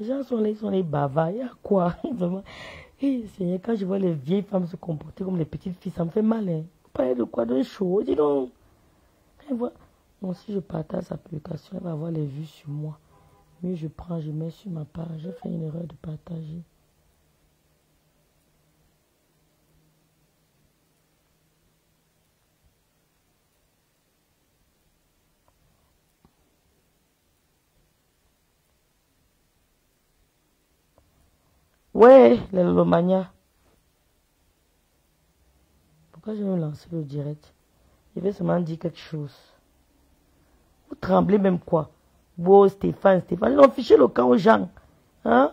Les gens sont là, ils sont les bavards. Il y a quoi? Vraiment. Et Seigneur, quand je vois les vieilles femmes se comporter comme les petites filles, ça me fait mal. Hein. Vous parlez de quoi? D'un show? Dis donc. Non, si je partage sa publication, elle va avoir les vues sur moi. Mieux je prends, je mets sur ma page. J'ai fait une erreur de partager. Ouais, les Lolomania. Pourquoi je vais me lancer le direct? Je vais seulement dire quelque chose. Vous tremblez même quoi? Wow, Stéphane. Ils ont fiché le camp aux gens. Hein?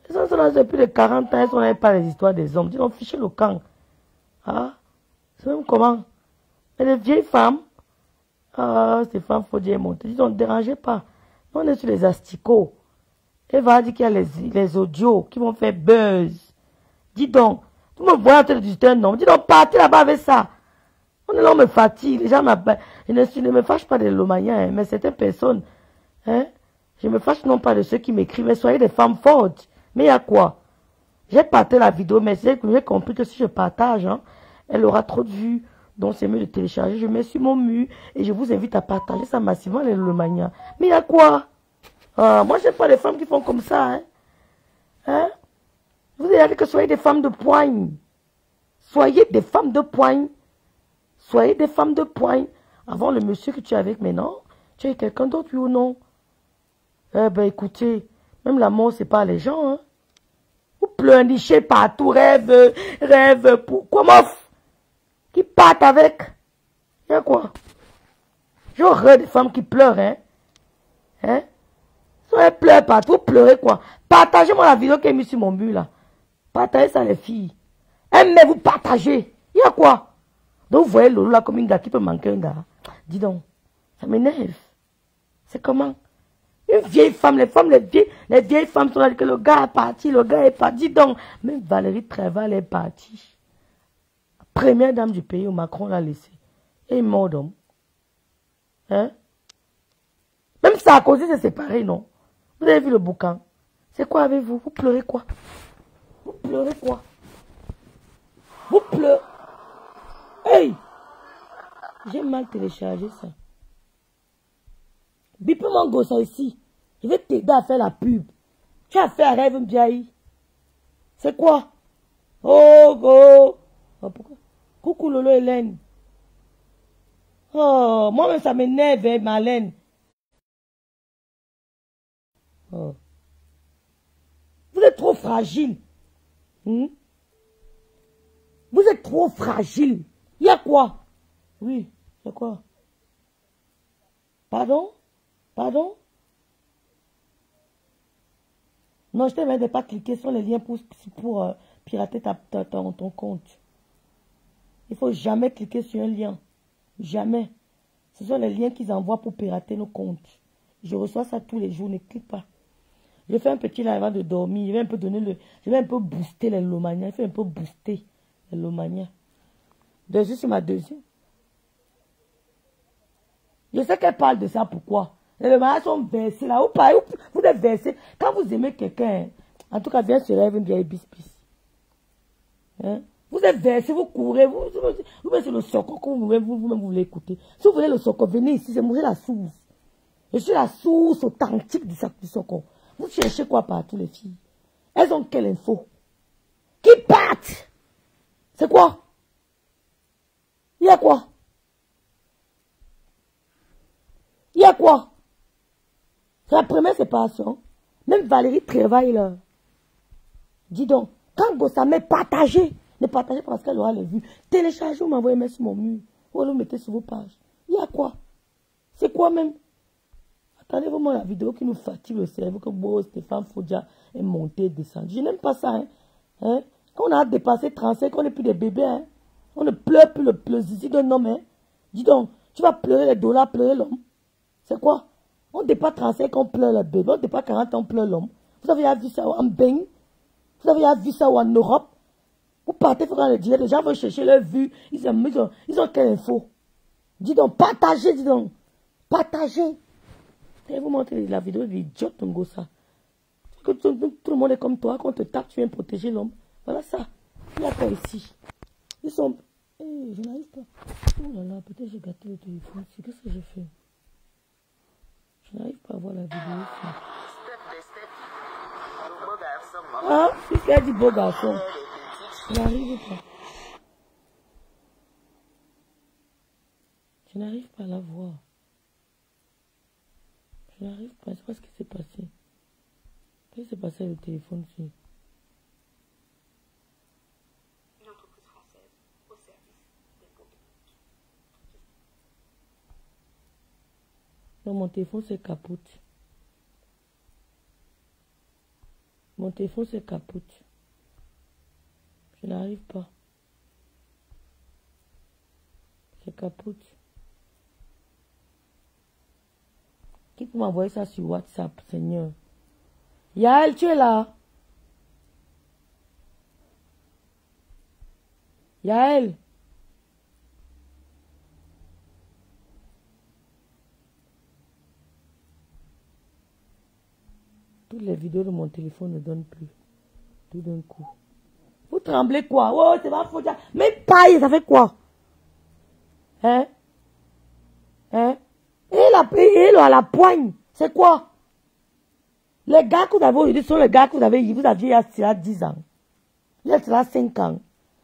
Les gens sont là depuis les 40 ans, ils sont là pas les histoires des hommes. Ils ont fiché le camp. Hein? C'est même comment? Et les vieilles femmes, Stéphane Faudier est monté. Ils ne dérangez pas. On est sur les asticots. Elle va dire qu'il y a les audios qui vont faire buzz. Dis donc, tout le monde voit en train de discuter un homme. Dis donc, partez là-bas avec ça. On est là, on me fatigue. Les gens m'appellent. Je ne me fâche pas des Lomaniens, hein, mais certaines personnes, hein, je me fâche non pas de ceux qui m'écrivent, mais soyez des femmes fortes. Mais il y a quoi? J'ai partagé la vidéo, mais j'ai compris que si je partage, hein, elle aura trop de vues. Donc c'est mieux de télécharger. Je mets sur mon mur et je vous invite à partager ça massivement, les Lomaniens. Mais il y a quoi? Moi, je n'aime pas les femmes qui font comme ça. Hein? Hein? Vous avez dit que soyez des femmes de poigne. Soyez des femmes de poigne. Soyez des femmes de poigne. Avant le monsieur que tu es avec maintenant, tu es quelqu'un d'autre, oui ou non? Eh ben écoutez, même la mort, c'est pas les gens. Hein? Vous pleurnichez partout, rêve, pourquoi mof? Qui partent avec? Il y a quoi? J'ai horreur des femmes qui pleurent, hein? Hein? Elles pleurent partout, vous pleurez quoi? Partagez-moi la vidéo qui est mise sur mon mur là. Partagez ça les filles. Aimez-vous partager. Il y a quoi? Donc vous voyez Lolo là comme une gars qui peut manquer un gars. Dis donc, ça m'énerve. C'est comment? Une vieille femme, les vieilles femmes sont là que le gars est parti, Dis donc, même Valérie Tréval est partie. Première dame du pays où Macron l'a laissé. Et il est mort d'homme. Hein? Même Sarkozy s'est séparé, non? Vous avez vu le bouquin? C'est quoi avec vous? Vous pleurez quoi? Vous pleurez quoi? Vous pleurez? Hey! J'ai mal téléchargé ça. Bip mon gosse ici. Je vais t'aider à faire la pub. Tu as fait un rêve bien. C'est quoi? Oh, go! Oh, pourquoi? Coucou Lolo Hélène. Oh, moi-même ça m'énerve, hein, Marlène. Oh. Vous êtes trop fragile. Vous êtes trop fragile. Il y a quoi? Oui, il y a quoi? Pardon? Pardon? Non, je t'invite de ne pas cliquer sur les liens pour pirater ton compte. Il ne faut jamais cliquer sur un lien. Jamais. Ce sont les liens qu'ils envoient pour pirater nos comptes. Je reçois ça tous les jours, ne clique pas. Je fais un petit live avant de dormir. Je vais un peu booster les Lomaniens. Je vais un peu booster les Lomaniens. Déjà sur ma deuxième. Je sais qu'elle parle de ça, pourquoi? Les Lomaniens sont versés là. Vous êtes versés. Quand vous aimez quelqu'un, en tout cas, viens se rêve, bien bis. Hein? Vous êtes versés, vous courez, vous mettez le soco, vous-même vous voulez écouter. Si vous voulez le soco, venez ici, c'est moi la source. Je suis la source authentique du soco. Vous cherchez quoi partout, les filles? Elles ont quelle info? Qui partent? C'est quoi? Il y a quoi? Il y a quoi? C'est la première séparation. Même Valérie travaille là. Dis donc, quand Gossamé partagez, ne partagez pas parce qu'elle aura les vues. Téléchargez ou m'envoyez mettre sur mon mur. Ou le mettez sur vos pages. Il y a quoi? C'est quoi même? Attendez vraiment la vidéo qui nous fatigue le cerveau que Stéphane Faudia est monté et descendu. Je n'aime pas ça. Hein? Quand on a dépassé 35, on n'est plus des bébés. Hein? On ne pleure plus le plaisir d'un homme. Hein? Dis donc, tu vas pleurer les dollars, pleurer l'homme. C'est quoi? On dépasse 35, on pleure le bébé. On dépasse 40, on pleure l'homme. Vous avez vu ça en Bain? Vous avez vu ça en Europe? Vous partez dans le direct, les gens vont chercher leur vue. Ils ont quelle info? Dis donc, partagez, dis donc. Partagez. Je vais vous montrer la vidéo de l'idiot Ngossa. Que tout le monde est comme toi, quand on te tape, tu viens protéger l'homme. Voilà ça. Il n'y a pas ici. Ils sont... Hey, je n'arrive pas. Oh là là, peut-être j'ai gâté le téléphone. Qu'est-ce que j'ai fait? Je n'arrive pas à voir la vidéo. Ah, il fait du beau garçon. Je n'arrive pas. Je n'arrive pas à la voir. Je n'arrive pas. Je ne sais pas ce qui s'est passé. Qu'est-ce qui s'est passé avec le téléphone-ci? Une entreprise française au service des pauvres. Non, mon téléphone c'est capote. Mon téléphone c'est capote. Je n'arrive pas. C'est capote. Qui peut m'envoyer ça sur WhatsApp, Seigneur? Yael, tu es là? Yael? Toutes les vidéos de mon téléphone ne donnent plus. Tout d'un coup. Vous tremblez quoi? Oh, c'est ma faute. Mais paille, ça fait quoi? Hein? Hein? Et à la poigne, c'est quoi? Les gars que vous avez aujourd'hui sont les gars que vous aviez il y a 10 ans. Il y a cela 5 ans.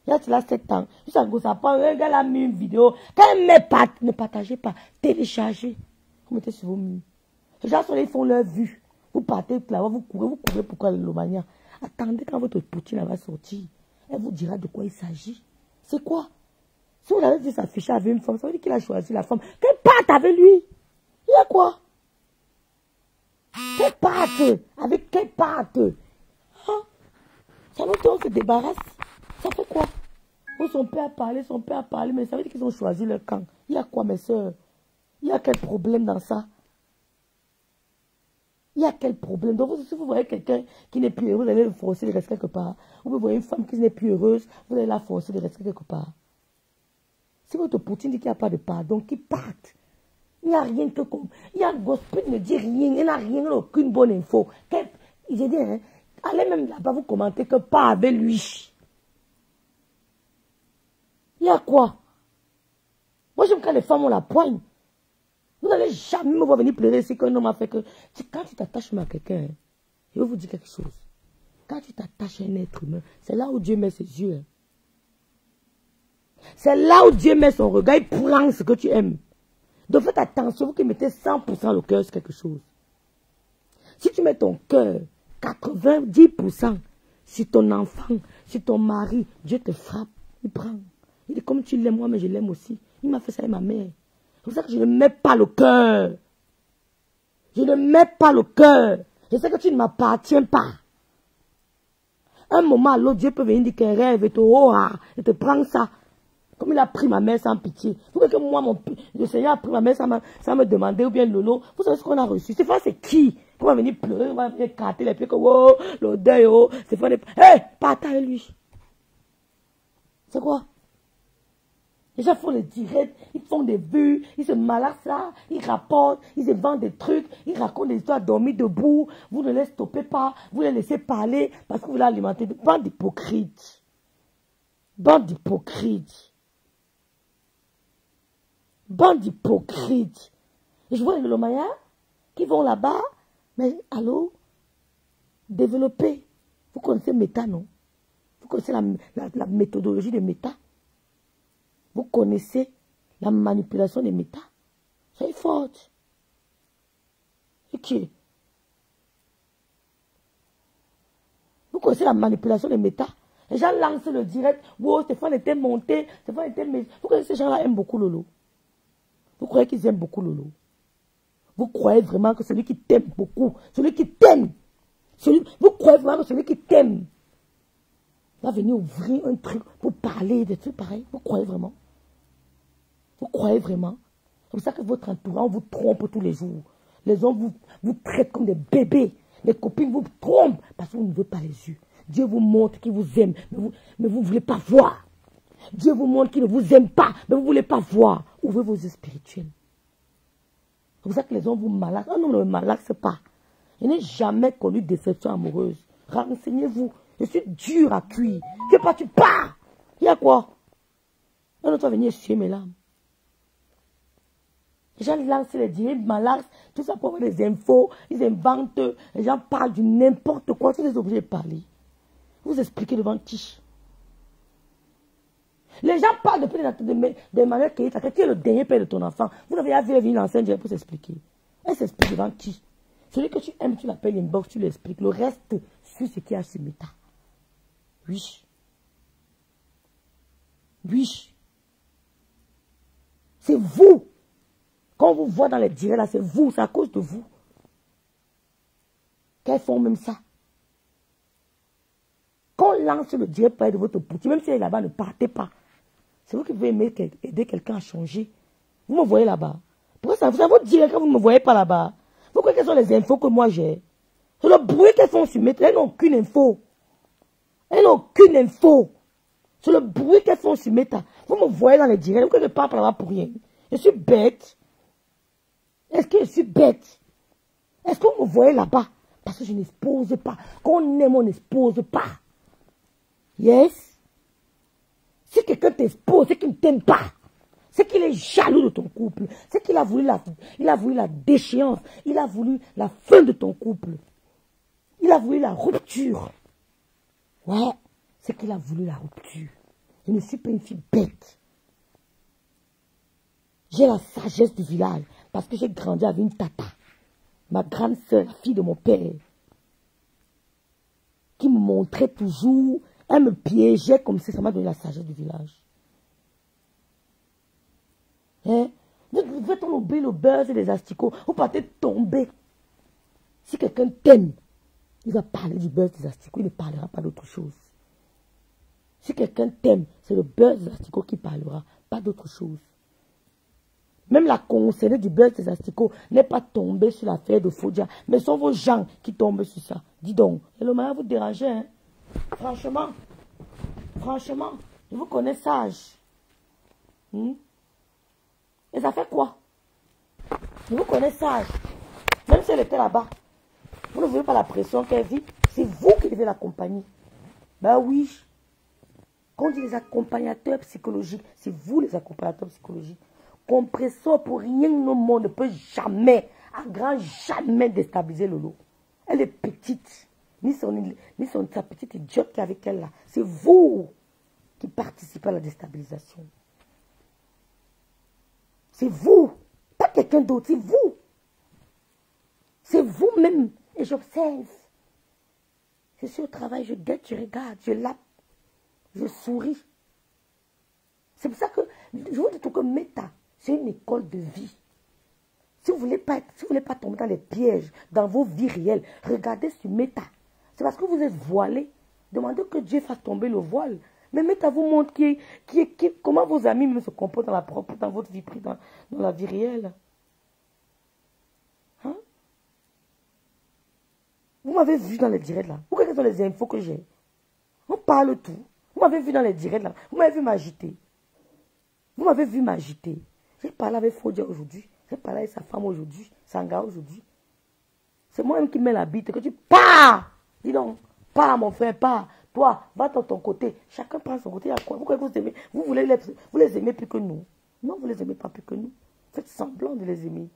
Il y a cela 7 ans. Juste à ça prend, un gars a mis une vidéo. Quand il ne partagez pas, téléchargez. Vous mettez sur vos murs. Les gens ils font leur vue. Vous partez là-bas, vous courez pourquoi l'Omania. Attendez quand votre poutine va sortir. Elle vous dira de quoi il s'agit. C'est quoi? Si vous avez dit s'afficher avec une femme, ça veut dire qu'il a choisi la femme. Quelle patte avec lui? Il y a quoi? Quelle patte? Avec quelle patte? Hein? Ça veut dire qu'on se débarrasse. Ça fait quoi? Son père a parlé, mais ça veut dire qu'ils ont choisi leur camp. Il y a quoi, mes soeurs? Il y a quel problème dans ça? Il y a quel problème? Donc, si vous voyez quelqu'un qui n'est plus heureux, vous allez le forcer de rester quelque part. Ou vous voyez une femme qui n'est plus heureuse, vous allez la forcer de rester quelque part. Si votre Poutine dit qu'il n'y a pas de pardon, qu'il parte. Il n'y a rien que comme. Il y a un gospel qui ne dit rien, il n'a rien, il n'a aucune bonne info. J'ai dit, hein, allez même là-bas vous commenter que pas avec lui. Il y a quoi? Moi j'aime quand les femmes ont la poigne. Vous n'allez jamais me voir venir pleurer ici qu'un homme a fait que. Quand tu t'attaches à quelqu'un, hein, je vais vous dire quelque chose. Quand tu t'attaches à un être humain, c'est là où Dieu met ses yeux. Hein. C'est là où Dieu met son regard, il prend ce que tu aimes. Donc faites attention, vous qui mettez 100% le cœur sur quelque chose. Si tu mets ton cœur 90% sur ton enfant, sur ton mari, Dieu te frappe, il prend. Il dit comme tu l'aimes, moi mais je l'aime aussi. Il m'a fait ça avec ma mère. C'est pour ça que je ne mets pas le cœur. Je ne mets pas le cœur. Je sais que tu ne m'appartiens pas. Un moment à l'autre, Dieu peut venir dire qu'un rêve et te prendre ça. Comme il a pris ma mère sans pitié. Vous voyez que moi, le Seigneur a pris ma mère sans me demander, ou bien Lolo. Vous savez ce qu'on a reçu? C'est pas c'est qui? On va venir pleurer, on va venir gratter les pieds, que oh, le deuil, oh, c'est pas des... Hé, partage lui. C'est quoi? Les gens font les directs, ils font des vues, ils se malaxent là, ils rapportent, ils se vendent des trucs, ils racontent des histoires dormir debout, vous ne les stoppez pas, vous les laissez parler, parce que vous l'alimenter. Bande d'hypocrites. Bande d'hypocrites. Bande d'hypocrites. Et je vois les Lomaya qui vont là-bas, mais allô, développer. Vous connaissez Meta, non? Vous connaissez la méthodologie de Meta? Vous connaissez la manipulation des Meta? Soyez forte. Ok. Vous connaissez la manipulation des Meta? Les gens lancent le direct. Wow, Stéphane était monté. Stéphane était... Vous connaissez ces gens-là aiment beaucoup Lolo. Vous croyez qu'ils aiment beaucoup Lolo? Vous croyez vraiment que celui qui t'aime beaucoup, celui qui t'aime, vous croyez vraiment que celui qui t'aime va venir ouvrir un truc pour parler de trucs pareils? Vous croyez vraiment? Vous croyez vraiment? C'est pour ça que votre entourage vous trompe tous les jours. Les hommes vous traitent comme des bébés. Les copines vous trompent parce que vous ne voulez pas les yeux. Dieu vous montre qu'il vous aime, mais vous ne voulez pas voir. Dieu vous montre qu'il ne vous aime pas, mais vous ne voulez pas voir. Ouvrez vos yeux spirituels. C'est pour ça que les hommes vous malaxent. Non, ne me malaxent pas. Je n'ai jamais connu de déception amoureuse. Renseignez-vous. Je suis dur à cuire. Tu pas, tu pars. Il y a quoi? Un autre va venir essuyer mes larmes. Les gens lancent les dîners, malaxent, tout ça pour avoir des infos. Ils inventent. Les gens parlent du n'importe quoi. Vous êtes obligés de parler. Vous expliquez devant qui? Les gens parlent depuis d'Emmanuel Keïta, qui est le dernier père de ton enfant. Vous n'avez pas vu une enseigne pour s'expliquer. Elle s'explique devant qui? Celui que tu aimes, tu l'appelles inbox, tu l'expliques. Le reste, suis ce qu'il y a sur Meta. Oui. Oui. C'est vous. Quand on vous voit dans les directs là, c'est vous, c'est à cause de vous. Qu'elles font même ça. Quand on lance le direct pour de votre boutique, même si elle est là-bas, ne partez pas. C'est vous qui pouvez aider quelqu'un à changer. Vous me voyez là-bas. Pourquoi ça vous direct quand vous ne me voyez pas là-bas? Vous croyez quelles sont les infos que moi j'ai? C'est le bruit qu'elles font sur Meta. Elles n'ont aucune info. Elles n'ont aucune info. C'est le bruit qu'elles font sur Meta. Vous me voyez dans les directs. Vous croyez que je parle là-bas pour rien? Je suis bête. Est-ce que je suis bête? Est-ce que vous me voyez là-bas? Parce que je n'expose pas. Quand on aime, on n'expose pas. Yes? Si quelqu'un t'expose, c'est qu'il ne t'aime pas. C'est qu'il est jaloux de ton couple. C'est qu'il a voulu la déchéance. Il a voulu la fin de ton couple. Il a voulu la rupture. Ouais, c'est qu'il a voulu la rupture. Je ne suis pas une fille bête. J'ai la sagesse du village parce que j'ai grandi avec une tata. Ma grande sœur, la fille de mon père. Qui me montrait toujours. Elle me piégeait comme si ça m'a donné la sagesse du village. Hein? Vous faites oublier le beurre et les asticots. Vous partez tomber. Si quelqu'un t'aime, il va parler du beurre et des asticots. Il ne parlera pas d'autre chose. Si quelqu'un t'aime, c'est le beurre et des asticots qui parlera, pas d'autre chose. Même la concernée du beurre et des asticots n'est pas tombée sur l'affaire de Fodia. Mais ce sont vos gens qui tombent sur ça. Dis donc, et le malin vous dérangeait, hein? Franchement, je vous connais sage. Et ça fait quoi? Je vous connais sage. Même si elle était là-bas, vous ne voyez pas la pression qu'elle vit. C'est vous qui devez l'accompagner. Ben oui. Quand on dit les accompagnateurs psychologiques, c'est vous les accompagnateurs psychologiques. Compresseur pour rien au monde ne peut jamais, à grand jamais déstabiliser le lot. Elle est petite. Ni sa petite idiote qui est avec elle là. C'est vous qui participez à la déstabilisation. C'est vous. Pas quelqu'un d'autre, c'est vous. C'est vous-même. Et j'observe. Je suis au travail, je guette, je regarde, je lappe, je souris. C'est pour ça que je vous dis tout que Meta, c'est une école de vie. Si vous ne voulez pas tomber dans les pièges, dans vos vies réelles, regardez sur Meta. C'est parce que vous êtes voilé. Demandez que Dieu fasse tomber le voile. Mais Meta vous montre comment vos amis même se comportent dans votre vie privée, dans la vie réelle. Hein? Vous m'avez vu dans les directs là. Vous regardez dans les infos que j'ai. On parle tout. Vous m'avez vu dans les directs là. Vous m'avez vu m'agiter. Vous m'avez vu m'agiter. J'ai parlé avec Fodia aujourd'hui. J'ai parlé avec sa femme aujourd'hui. Sanga aujourd'hui. C'est moi-même qui mets la bite. Que tu pars. Dis donc. Pars mon frère, pars. Toi, va dans ton côté. Chacun prend son côté. Il y a quoi? Pourquoi vous aimez? Vous les aimez plus que nous. Non, vous ne les aimez pas plus que nous. Faites semblant de les aimer.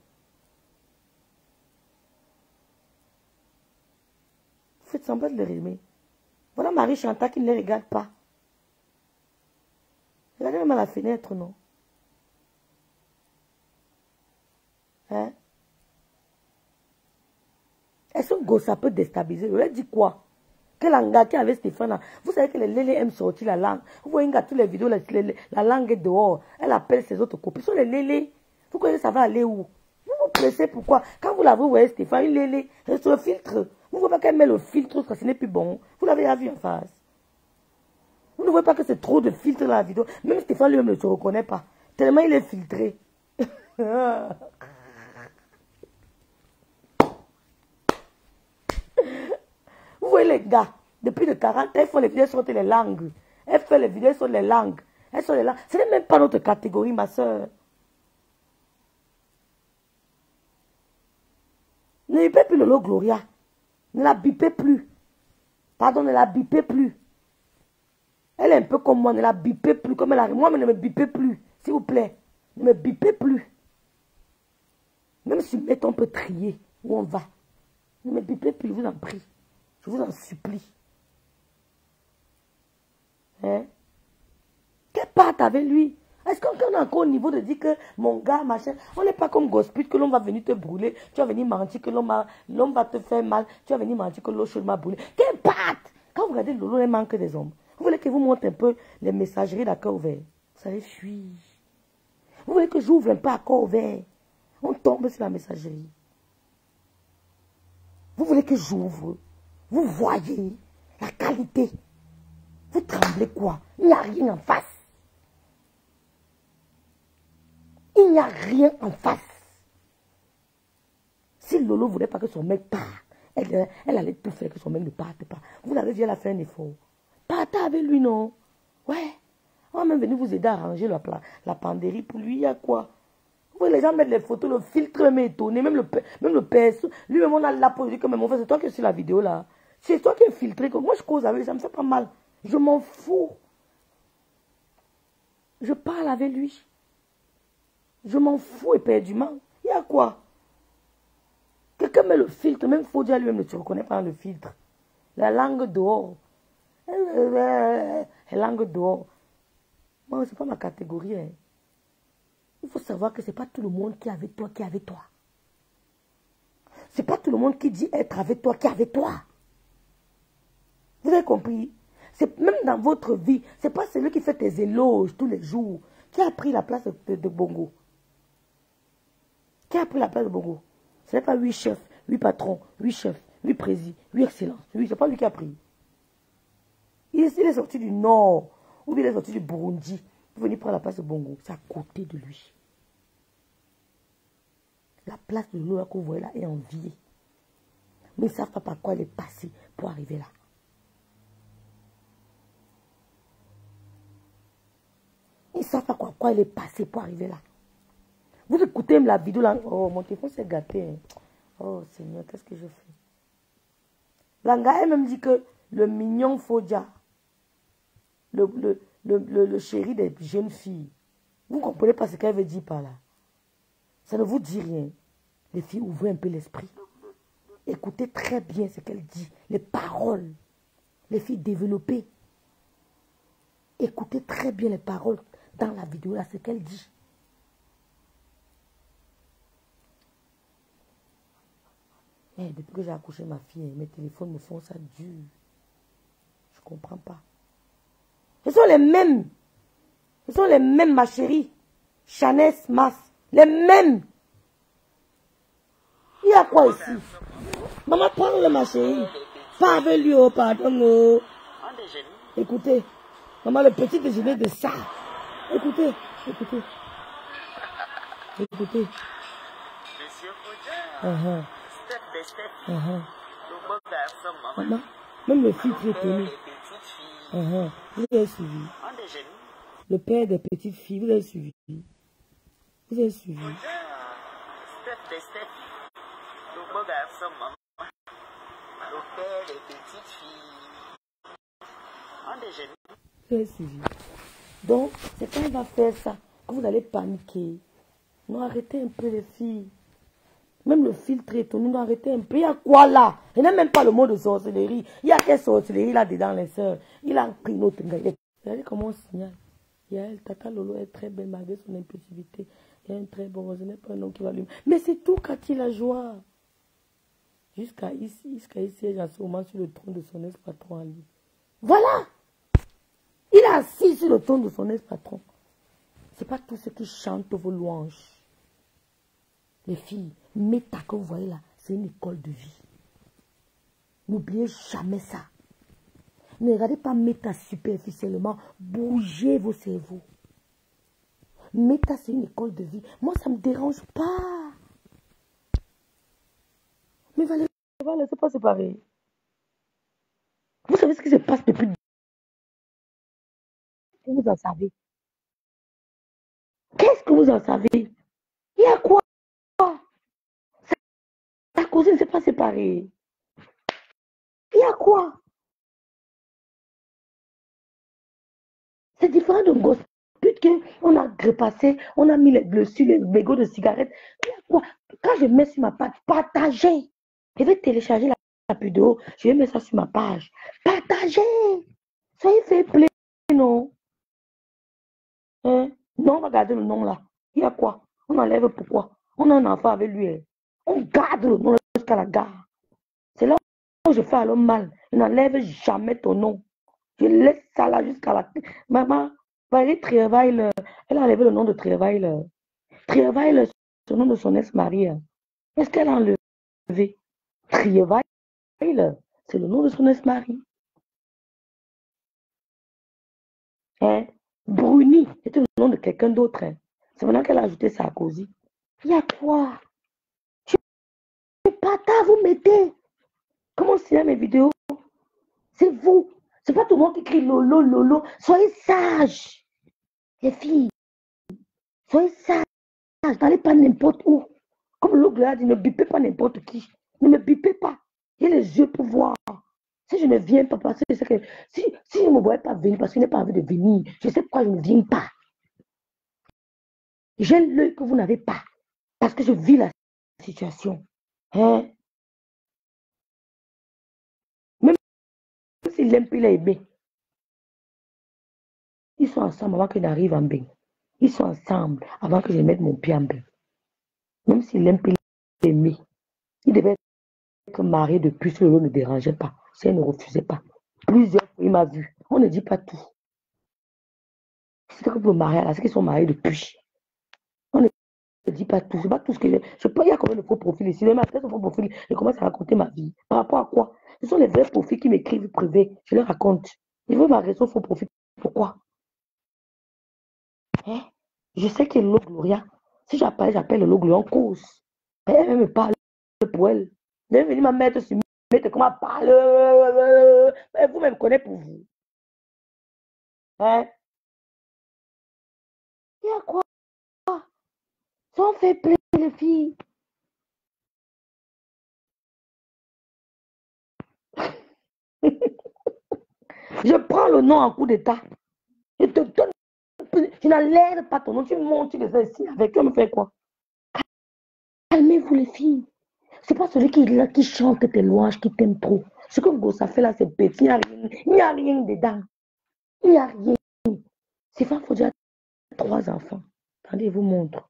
Faites semblant de les aimer. Voilà Marie Chantal qui ne les regarde pas. Regardez même à la fenêtre, non? Hein? Est-ce que ça peut déstabiliser? Je lui ai dit quoi? Quel langage avec Stéphane? Vous savez que les Lélé aiment sortir la langue. Vous voyez tous les vidéos, la langue est dehors. Elle appelle ses autres copines. Ce sont les Lélé. Vous connaissez, ça va aller où? Vous vous pressez pourquoi? Quand vous l'avez, vous voyez Stéphane, une Lélé, c'est le filtre. Vous ne voyez pas qu'elle met le filtre parce que ce n'est plus bon. Vous l'avez déjà vu en face. Vous ne voyez pas que c'est trop de filtre dans la vidéo. Même Stéphane lui-même ne se reconnaît pas. Tellement il est filtré. Vous voyez les gars, depuis de 40 ans, elles font les vidéos sur les langues. Elles font les vidéos sur les langues. Elles sont les langues. Ce n'est même pas notre catégorie, ma soeur. Ne paie plus le lot Gloria. Ne la bipez plus. Pardon, ne la bipez plus. Elle est un peu comme moi, ne la bipez plus comme elle arrive. Moi, mais ne me bipez plus, s'il vous plaît. Ne me bipez plus. Même si on peut trier où on va. Ne me bipez plus, je vous en prie. Je vous en supplie. Hein? Qu'elle parte avec lui. Est-ce qu'on est encore au niveau de dire que mon gars, machin, on n'est pas comme Gospel, que l'on va venir te brûler, tu vas venir mentir que l'homme va te faire mal, tu vas venir mentir que l'eau chaude m'a brûlé. Qu'elle parte! Quand vous regardez Lolo, elle manque des hommes. Vous voulez que je vous montre un peu les messageries d'accord ouvert? Vous allez fuir. Vous voulez que j'ouvre un peu à corps ouvert? On tombe sur la messagerie. Vous voulez que j'ouvre? Vous voyez la qualité. Vous tremblez quoi? Il n'y a rien en face. Il n'y a rien en face. Si Lolo ne voulait pas que son mec parte, elle allait tout faire que son mec ne parte pas. Vous l'avez dit, elle a fait un effort. Partez avec lui, non? Ouais. On va même venir vous aider à arranger la penderie pour lui. Il y a quoi? Vous voyez, les gens mettent les photos, le filtre m'est étonné. Même le PS. Lui-même, on a la pose. Je dis que mon frère, c'est toi qui es sur la vidéo là. C'est toi qui es filtré. Moi, je cause avec, ça me fait pas mal. Je m'en fous. Je parle avec lui. Je m'en fous éperdument. Il y a quoi? Quelqu'un met le filtre, même faut dire lui-même, tu ne reconnais pas le filtre. La langue dehors. La langue dehors. Moi, ce n'est pas ma catégorie. Hein. Il faut savoir que ce n'est pas tout le monde qui est avec toi qui est avec toi. Ce n'est pas tout le monde qui dit être avec toi qui est avec toi. Vous avez compris? C'est même dans votre vie, ce n'est pas celui qui fait tes éloges tous les jours qui a pris la place de Bongo. Qui a pris la place de Bongo? Ce n'est pas 8 chefs, 8 patrons, 8 chefs, 8 présidents, 8 excellences. Oui, ce n'est pas lui qui a pris. Il est sorti du Nord, ou bien il est sorti du Burundi pour venir prendre la place de Bongo. C'est à côté de lui. La place de l'eau que vous voyez là est enviée. Mais ils ne savent pas par quoi il est passé pour arriver là. Ils ne savent pas par quoi il est passé pour arriver là. Vous écoutez la vidéo là. Oh, mon téléphone s'est gâté. Hein. Oh Seigneur, qu'est-ce que je fais? Langa elle-même dit que le mignon Fodja, le chéri des jeunes filles, vous ne comprenez pas ce qu'elle veut dire par là. Ça ne vous dit rien. Les filles, ouvrez un peu l'esprit. Écoutez très bien ce qu'elle dit. Les paroles. Les filles développées. Écoutez très bien les paroles dans la vidéo là, ce qu'elle dit. Mais depuis que j'ai accouché ma fille, mes téléphones me font ça dur. Je ne comprends pas. Ce sont les mêmes. Ce sont les mêmes, ma chérie. Chanel, Mas. Les mêmes. Il y a quoi ici? Maman, prends-le, ma chérie. Pas avec lui, oh, pardon, oh. Écoutez. Maman, le petit déjeuner de ça. Écoutez, écoutez. Écoutez. Maman, même le filtre est tenu. Vous avez suivi. Le père des petites filles, vous avez suivi. Vous avez suivi. Vous avez suivi. Donc, c'est quand il va faire ça que vous allez paniquer. Non, arrêtez un peu les filles. Même le filtre est tenu, non, arrêtez un peu. Il y a quoi là? Il n'y a même pas le mot de sorcellerie. Il y a quelle sorcellerie là dedans, les sœurs? Il a pris notre gars. Regardez comment on signale. Yael, Tata Lolo est très belle malgré son impulsivité. Il y a un très bon, ce n'est pas un homme qui va lui. Mais c'est tout quand il a joie. Jusqu'à ici, il a sûrement sur le trône de son ex-patron à lui. Voilà! Il est assis sur le trône de son ex-patron. Ce n'est pas tous ceux qui chantent vos louanges. Les filles, Méta que vous voyez là, c'est une école de vie. N'oubliez jamais ça. Ne regardez pas Méta superficiellement. Bougez vos cerveaux. Méta, c'est une école de vie. Moi, ça ne me dérange pas. Mais Valérie, c'est pas séparé. Vous savez ce qui se passe depuis. Qu'est-ce que vous en savez? Qu'est-ce que vous en savez? Il y a quoi? Ta cousine ne s'est pas séparée. y a quoi? C'est différent d'un gosse. On a repassé, on a mis les bleus sur les mégots de cigarettes. Il y a quoi? Quand je mets sur ma page, partagez. Je vais télécharger la vidéo, je vais mettre ça sur ma page. Partagez. Soyez fait play, non? Hein? Non, on va garder le nom là. Il y a quoi? On enlève pourquoi? On a un enfant avec lui. Hein. On garde le nom jusqu'à la gare. C'est là où je fais alors mal. Je n'enlève jamais ton nom. Je laisse ça là jusqu'à la... Maman, Valérie Trierweiler, elle a enlevé le nom de Trierweiler. Trierweiler, c'est le nom de son ex-mari. Est-ce qu'elle a enlevé? Trierweiler, c'est le nom de son ex-mari. Hein? Bruni, c'était le nom de quelqu'un d'autre. Hein. C'est maintenant qu'elle a ajouté Sarkozy. Il y a quoi? Je partage, vous mettez. Comment c'est mes vidéos? C'est vous. C'est pas tout le monde qui crie lolo, lolo. Soyez sages. Les filles, soyez sages. N'allez pas n'importe où. Comme l'autre l'a dit, ne bipez pas n'importe qui. Ne me bipez pas. J'ai les yeux pour voir. Si je ne viens pas, parce que je sais que si je ne me voyais pas venir, parce que je n'ai pas envie de venir, je sais pourquoi je ne viens pas. J'ai l'œil que vous n'avez pas. Parce que je vis la situation. Hein? Même si l'impi l'a aimé, ils sont ensemble avant que j'arrive en bain. Ils sont ensemble avant que je mette mon pied en bain. Même si l'impi l'a aimé, il devait être marié depuis ce ne dérangeait pas. Si elle ne refusait pas. Plusieurs fois, il m'a vu. On ne dit pas tout. C'est que pour marier là, c'est qu'ils sont mariés depuis. On ne dit pas tout. C'est pas tout ce que je sais pas, il y a combien de faux profils ici. Même après ce faux profil, je commence à raconter ma vie. Par rapport à quoi? Ce sont les vrais profils qui m'écrivent privé. Je leur raconte. Ils veulent m'arrêter au faux profil. Pourquoi? Hein? Je sais que l'eau Gloria. Si j'appelle l'eau Gloria en cause. Elle me parle pour elle. Elle est venue me mettre sur mettre comment parler. Vous me connaissez pour vous. Hein? Il y a quoi? Ça en fait plaisir, les filles. Je prends le nom en coup d'état. Je te donne. Je n'enlève pas ton nom. Tu montes, tu les as ici avec eux. Me fait quoi? Calmez-vous, les filles. C'est pas celui qui chante tes louanges, qui t'aime trop. Ce que Gossa fait là, c'est petit. Il n'y a rien dedans. Il n'y a rien. C'est pas faut dire 3 enfants. Attendez, je vous montre.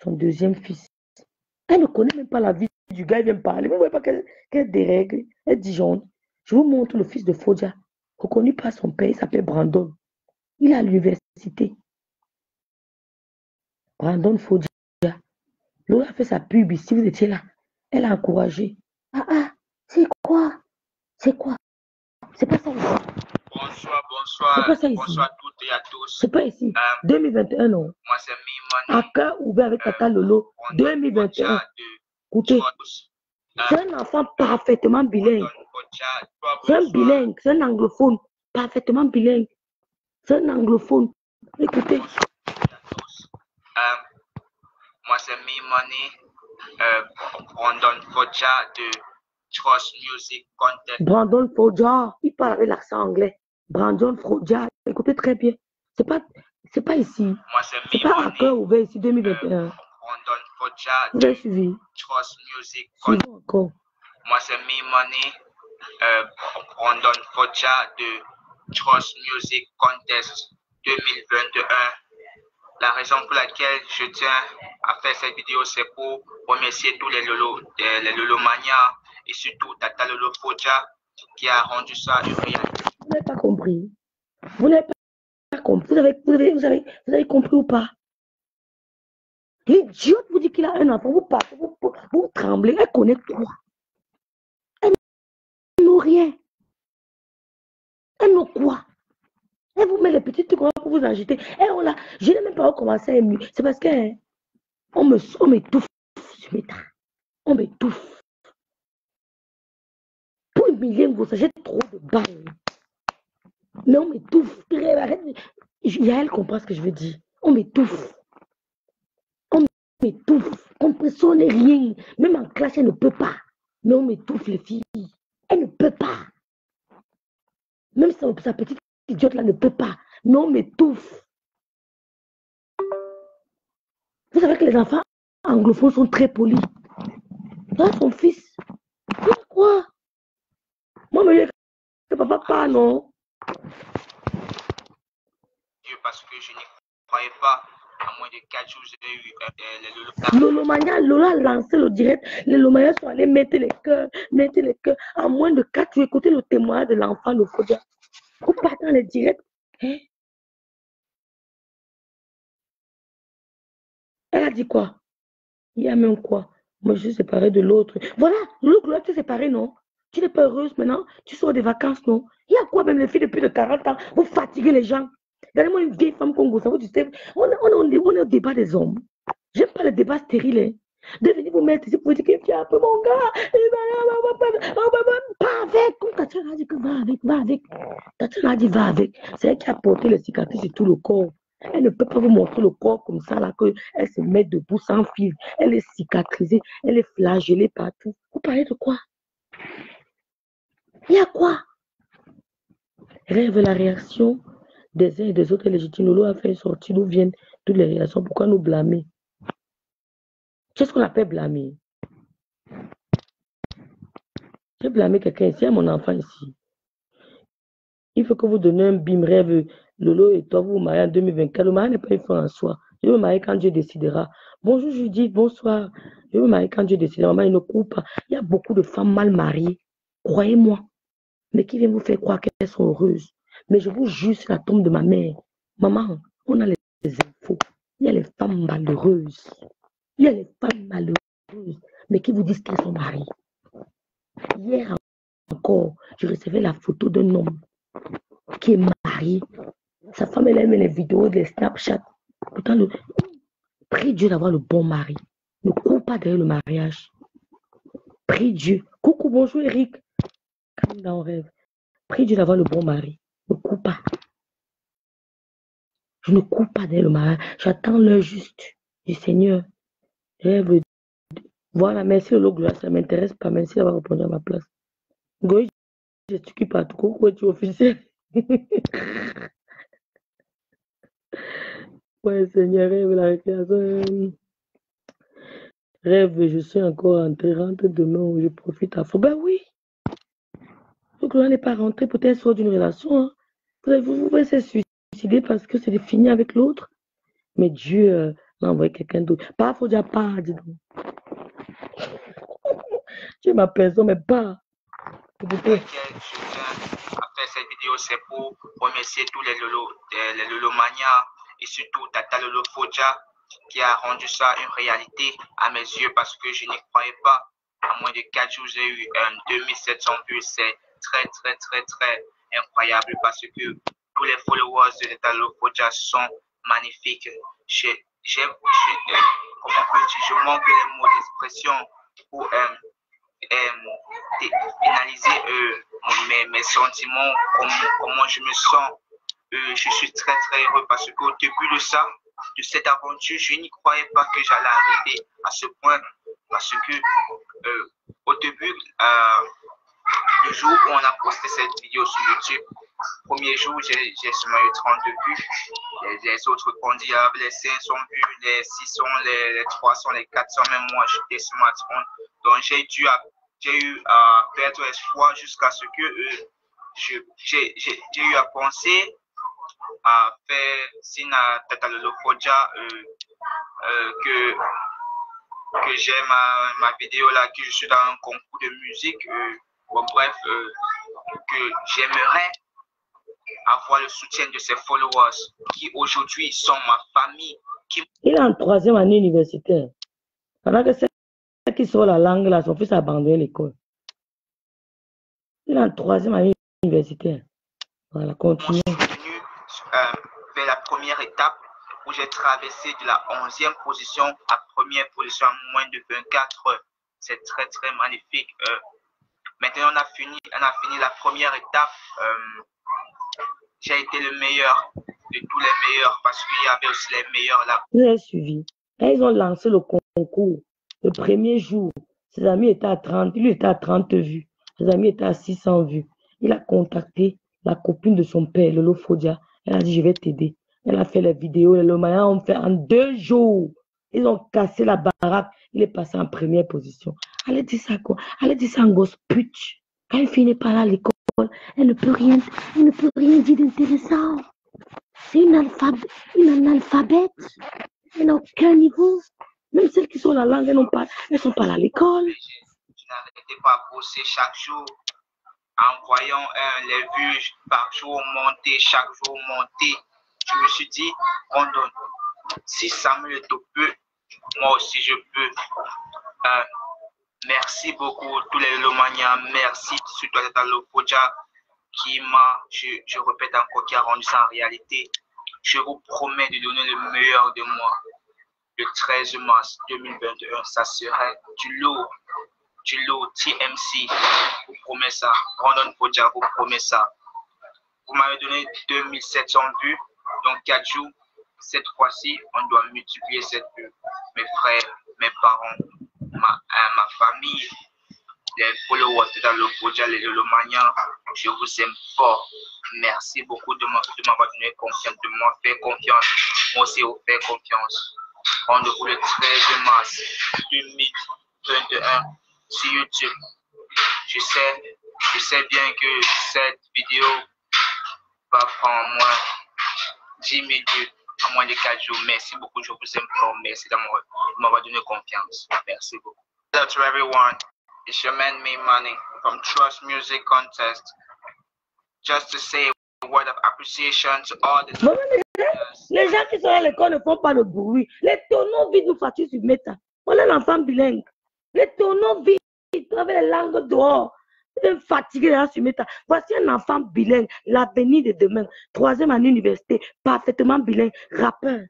Son deuxième fils. Elle ne connaît même pas la vie du gars, il vient me parler. Vous ne voyez pas qu'elle dérègle, elle dijonne. Je vous montre le fils de Fodia, reconnu par son père, il s'appelle Brandon. Il est à l'université. Brandon Fodia. L'autre a fait sa pub ici, vous étiez là. Elle a encouragé. C'est quoi? C'est quoi? C'est pas ça ici. Bonsoir, C'est pas ça ici. bonsoir à toutes et à tous. C'est pas ici. 2021, non. Moi, c'est Mimani. À cœur ouvert avec Tata Lolo. 2021. Écoutez, c'est un enfant parfaitement bilingue. C'est un bilingue, c'est un anglophone. Parfaitement bilingue. C'est un anglophone. Écoutez. Moi, c'est Mimani. Brandon Foja de Trust Music Contest. Brandon Foja, il parle avec l'accent anglais. Brandon Foja, écoutez très bien. C'est pas ici. Moi, c'est pas à cœur ouvert ici, 2021. Brandon Foja vous avez suivi? Trust Music Contest. Encore. Moi, c'est Mimani. Brandon Foja de Trust Music Contest 2021. La raison pour laquelle je tiens à faire cette vidéo, c'est pour remercier tous les Lolomanias et surtout Tata Lolo Foja qui a rendu ça une réalité. Vous n'avez pas compris. Vous n'avez pas compris. Vous avez compris ou pas? L'idiote vous dit qu'il a un enfant. Vous partez, vous tremblez. Elle connaît quoi? Elle n'a rien. Elle n'a quoi? Elle vous met les petites trucs pour vous agiter. Et je n'ai même pas recommencé à émuler. C'est parce qu'on m'étouffe. On m'étouffe. Pour humilier vous, j'ai trop de balles. Mais on m'étouffe. Elle comprend ce que je veux dire. On m'étouffe. On m'étouffe. Personne n'est rien. Même en classe, elle ne peut pas. Mais on m'étouffe, les filles. Elle ne peut pas. Même sa petite idiote là ne peut pas. Non, m'étouffe. Vous savez que les enfants anglophones sont très polis. Là, son fils. Quoi? Moi, mais que papa pas, non? Parce que je n'y croyais pas. À moins de 4 jours, j'ai eu les Lolomania. Lola a lancé le direct. Les Lolomania sont allés mettre les cœurs. À moins de 4 jours, écoutez le témoignage de l'enfant de Fodia. Vous partez dans les directs. Hein? Elle a dit quoi? Il y a même quoi? Moi, je suis séparée de l'autre. Voilà, l'autre, tu es séparée, non? Tu n'es pas heureuse maintenant? Tu sors des vacances, non? Il y a quoi même les filles depuis de 40 ans? Vous fatiguez les gens. Regardez-moi une vieille femme congolaise, vous savez, on est au débat des hommes. J'aime pas le débat stérile. Hein. De venir vous mettre ici pour dire que tu es un peu mon gars. Pas avec. Comme Tatiana a dit que va avec, va avec. Tatiana a dit va avec. C'est elle qui a porté les cicatrices sur tout le corps. Elle ne peut pas vous montrer le corps comme ça, là, qu'elle se met debout sans fil. Elle est cicatrisée, elle est flagellée partout. Vous parlez de quoi? Il y a quoi? Rêve la réaction des uns et des autres légitimes. Lolo a fait une sortie d'où viennent toutes les réactions. Pourquoi nous blâmer? Qu'est-ce qu'on appelle blâmer? J'ai blâmé quelqu'un ici, à mon enfant ici. Il faut que vous donniez un bim rêve. Lolo et toi, vous vous mariez en 2024. Le mariage n'est pas une fin en soi. Je vais me marier quand Dieu décidera. Bonjour Judith, bonsoir. Je vais me marier quand Dieu décidera. Maman, il ne coupe pas. Il y a beaucoup de femmes mal mariées. Croyez-moi. Mais qui vient vous faire croire qu'elles sont heureuses? Mais je vous jure sur la tombe de ma mère. Maman, on a les infos. Il y a les femmes malheureuses. Il y a les femmes malheureuses. Mais qui vous disent qu'elles sont mariées. Hier encore, je recevais la photo d'un homme qui est marié. Sa femme, elle aime les vidéos, les Snapchat. Pourtant, prie Dieu d'avoir le bon mari. Ne cours pas derrière le mariage. Prie Dieu. Coucou, bonjour Eric. Comme dans un rêve. Prie Dieu d'avoir le bon mari. Ne cours pas. Je ne cours pas derrière le mariage. J'attends l'heure juste du Seigneur. Rêve. Voilà, merci le gloire. Ça ne m'intéresse pas. Merci d'avoir répondu à ma place. Goï, je t'occupe pas. Coucou, tu es officiel. Ouais, Seigneur, rêve la récréation. Rêve, je suis encore entrée, rentre demain, je profite à fond. Ben oui. Donc là, n'est pas rentré, peut-être sort d'une relation. Hein. Vous pouvez se suicider parce que c'est fini avec l'autre. Mais Dieu m'a envoyé quelqu'un d'autre. Pas, faut dire pas, dis donc. Tu es ma personne, mais pas. Je tiens à faire cette vidéo, c'est pour remercier tous les Lolomanias et surtout Tata Lolo Foja qui a rendu ça une réalité à mes yeux parce que je n'y croyais pas. À moins de 4 jours, j'ai eu 2700 vues. C'est très, très, très, très incroyable parce que tous les followers de Tata Lolo Foja sont magnifiques. Je manque les mots d'expression pour finaliser mes sentiments, comment je me sens. Je suis très très heureux parce qu'au début de cette aventure, je n'y croyais pas que j'allais arriver à ce point parce que au début, le jour où on a posté cette vidéo sur YouTube, premier jour, j'ai seulement eu 32 vues. Les autres candidats avaient les 500 vues, les 600, les 300, les 400, même moi, j'étais sur ma 30. Donc, j'ai eu à perdre espoir jusqu'à ce que j'ai eu à penser à faire signe à Tata Lolo Foja que j'ai ma vidéo là, que je suis dans un concours de musique. Bon, bref, que j'aimerais avoir le soutien de ses followers qui aujourd'hui sont ma famille. Il est en 3e année universitaire. Pendant que celle qui sort la langue là, son fils a abandonné l'école. Il est en 3e année universitaire. Voilà, continue. Je suis venu vers la première étape où j'ai traversé de la 11e position à première position en moins de 24 heures. C'est très très magnifique. Maintenant on a fini la première étape. J'ai été le meilleur de tous les meilleurs parce qu'il y avait aussi les meilleurs là. Vous avez suivi. Quand ils ont lancé le concours, le premier jour, ses amis étaient à 30, lui était à 30 vues. Ses amis étaient à 600 vues. Il a contacté la copine de son père, Lolo Fodia, elle a dit, je vais t'aider. Elle a fait les vidéos, les Lomaya ont fait en 2 jours. Ils ont cassé la baraque. Il est passé en première position. Elle dit ça quoi? Elle dit ça en gosse pute. Quand elle finit par là à l'école, elle ne peut rien dire d'intéressant. C'est une analphabète. Elle n'a aucun niveau. Même celles qui sont la langue, elles ne sont pas à l'école. Je n'arrêtais pas à bosser chaque jour en voyant les vues par jour monter, chaque jour monter. Je me suis dit, on donne. Si Samuel te peut, moi aussi je peux. Merci beaucoup tous les Lomaniens. Merci surtout à Tata Fodia qui m'a, je répète encore, qui a rendu ça en réalité. Je vous promets de donner le meilleur de moi. Le 13 mars 2021, ça serait du lourd TMC. Je vous promets ça. Brandon Fodia vous promet ça. Vous m'avez donné 2700 vues, donc 4 jours. Cette fois-ci, on doit multiplier cette vue. Mes frères, mes parents, ma famille, les followers de le Fodia, les Lomaniens, je vous aime fort. Merci beaucoup de m'avoir donné confiance, de m'avoir fait confiance. Moi aussi, vous faites confiance. Rendez-vous le 13 mars 2021 sur YouTube. Je sais bien que cette vidéo va prendre moins 10 minutes, à moins de 4 jours. Merci beaucoup, je vous aime fort. Merci de m'avoir donné confiance. Merci beaucoup. Hello to everyone. It's your man, Me Money, from Trust Music Contest. Just to say a word of appreciation to all the... Les gens qui sont à l'école ne font pas de bruit. Les tonneaux vides nous fatiguent sur Meta. On est l'enfant bilingue. Les tonneaux vides, avec les langues dehors. Ils sont fatigués là sur Meta. Voici un enfant bilingue, l'avenir de demain. 3e année université, parfaitement bilingue, rappeur.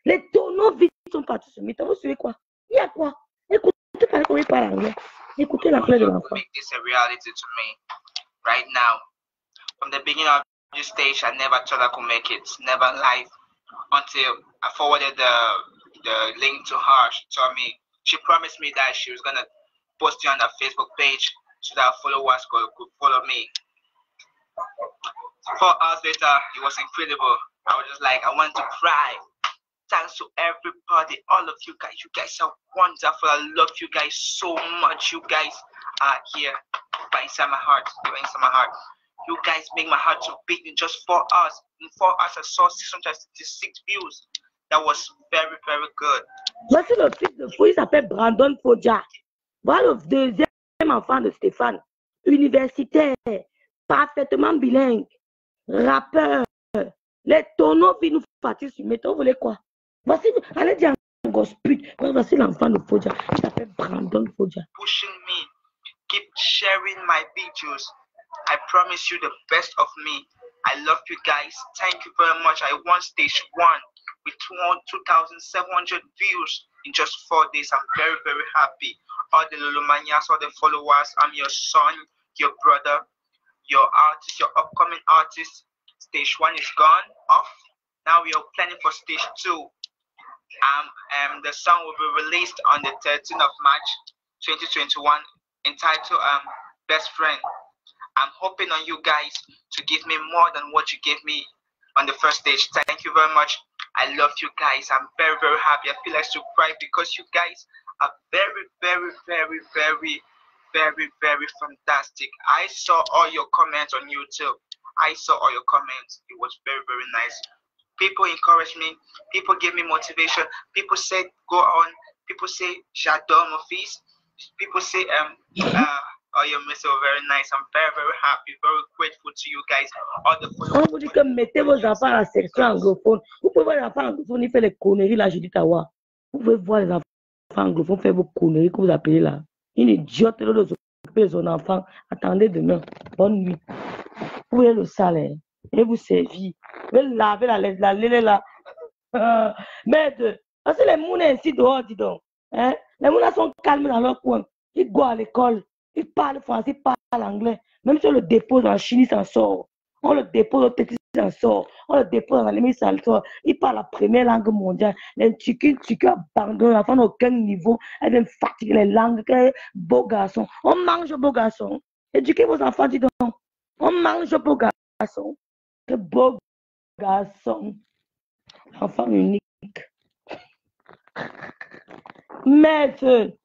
Les tonneaux vides sont partis sur Meta. Vous suivez quoi? Il y a quoi? Écoutez parler comme il parle anglais. Écoutez la clé de l'enfant. Make this a reality to me right now. From the beginning of this stage, I never thought I could make it. Never in life. Until I forwarded the link to her. She promised me that she was gonna post it on her Facebook page so that followers could follow me. 4 hours later, it was incredible. I was just like, I want to cry. Thanks to everybody, all of you guys. You guys are wonderful. I love you guys so much. You guys are here by inside my heart. You're inside my heart. You guys make my heart to beat in just 4 hours. In 4 hours, I saw 666 views. That was very, very good. Voici le fils de fou, il s'appelle Brandon Fodia. Voilà le 2e enfant de Stéphane. Universitaire, parfaitement bilingue, rappeur. Les tonneaux viennent nous fatiguer sur Meta. Vous voulez quoi? Voici, allez dire un gosse pute. Voici l'enfant de Fodia. Il s'appelle Brandon Fodia. Pushing me. Keep sharing my videos. I promise you the best of me. I love you guys. Thank you very much. I won stage 1 with 2,700 views in just 4 days. I'm very, very happy. All the Lolomanias, all the followers, I'm your son, your brother, your artist, your upcoming artist. Stage 1 is gone off. Now we are planning for stage 2. The song will be released on the 13th of March 2021, entitled Best Friend. I'm hoping on you guys to give me more than what you gave me on the first stage. Thank you very much. I love you guys. I'm very, very happy. I feel like to cry because you guys are very, very, very, very, very, very fantastic. I saw all your comments on YouTube. I saw all your comments. It was very, very nice. People encouraged me. People gave me motivation. People said, go on. People say, j'adore mon fils. People say, oh, you're so very nice. I'm very, very happy, very grateful to you guys. All the On vous dit que mettez vos enfants à la section anglophone. Vous pouvez voir les enfants anglophones, ils font les conneries là, je dis Tawa. Vous pouvez voir les enfants anglophones faire vos conneries que vous appelez là. Une idiote là de s'occuper de son enfant. Attendez demain. Bonne nuit. Vous pouvez le salaire et vous servir. Vous pouvez laver la laine là. Mais parce que les mounins ici dehors, dis donc. Hein? Les mounins sont calmes dans leur coin. Ils go à l'école. Ils parlent français, ils parlent anglais. Même si on le dépose en Chine, il s'en sort. On le dépose au Tétis, il s'en sort. On le dépose en Allemagne, il s'en sort. Il parle la première langue mondiale. Les tchiki abandonnent, l'enfant n'a aucun niveau. Elle vient fatiguer les langues. Beau garçon. On mange beau garçon. Éduquez vos enfants, dis donc. On mange beau garçon. garçon. Quel beau garçon. Enfant unique. Maître.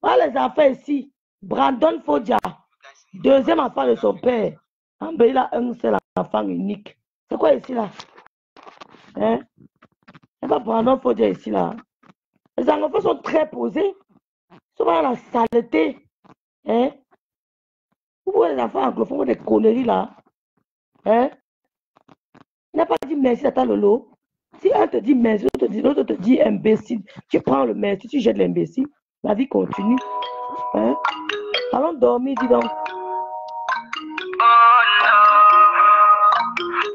Voilà les enfants ici. Brandon Fodja. Deuxième enfant de son père. Il a un seul enfant unique. C'est quoi ici là? Hein? Il va Brandon Fodja ici là. Les enfants sont très posés. Ils sont dans la saleté. Hein? Vous voyez les enfants anglophones des conneries là. Hein? Il n'a pas dit merci à ta Lolo. Si un te dit merci, l'autre te dit imbécile, tu prends le merci, tu jettes l'imbécile, la vie continue. Hein? Allons dormir, dis donc.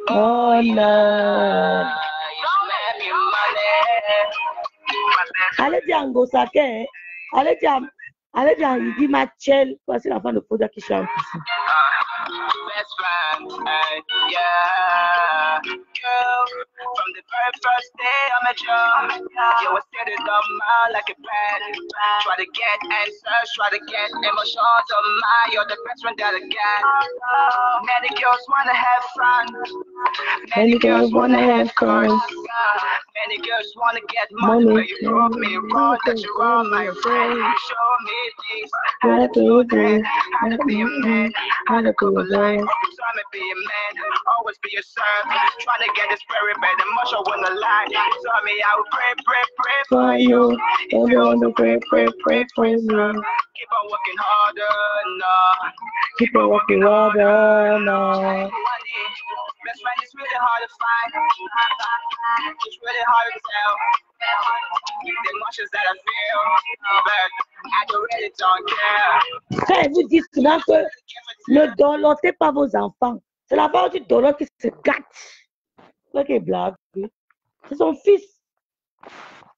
Oh non. Allez dire Angosake, allez dire Iggy Machel, voici la femme de Fodja qui chante ici. Best friend, yeah, girl. From the very first day I met you, you were sitting on my like a bed. Try to get answers, try to get emotions on my. You're the best friend that I get. Many girls wanna have fun. Many girls wanna have fun. Many girls wanna get money, but you prove me wrong that you're all my friend. You show me this, how to do that, how to be a man, how to cook a life. Try to be a man, always be a servant. Trying to get this very bad, the much I wanna lie. Tell me I will pray for you. If you want to pray for you. Keep on working harder, no. Keep on working harder, no. Best friend is really hard to find. It's really hard to tell. The emotions that I feel, but I really don't care. Quand ils vous disent souvent que ne dolotez pas vos enfants, c'est la part du dollar qui se gâte. Ok, blague. C'est son fils.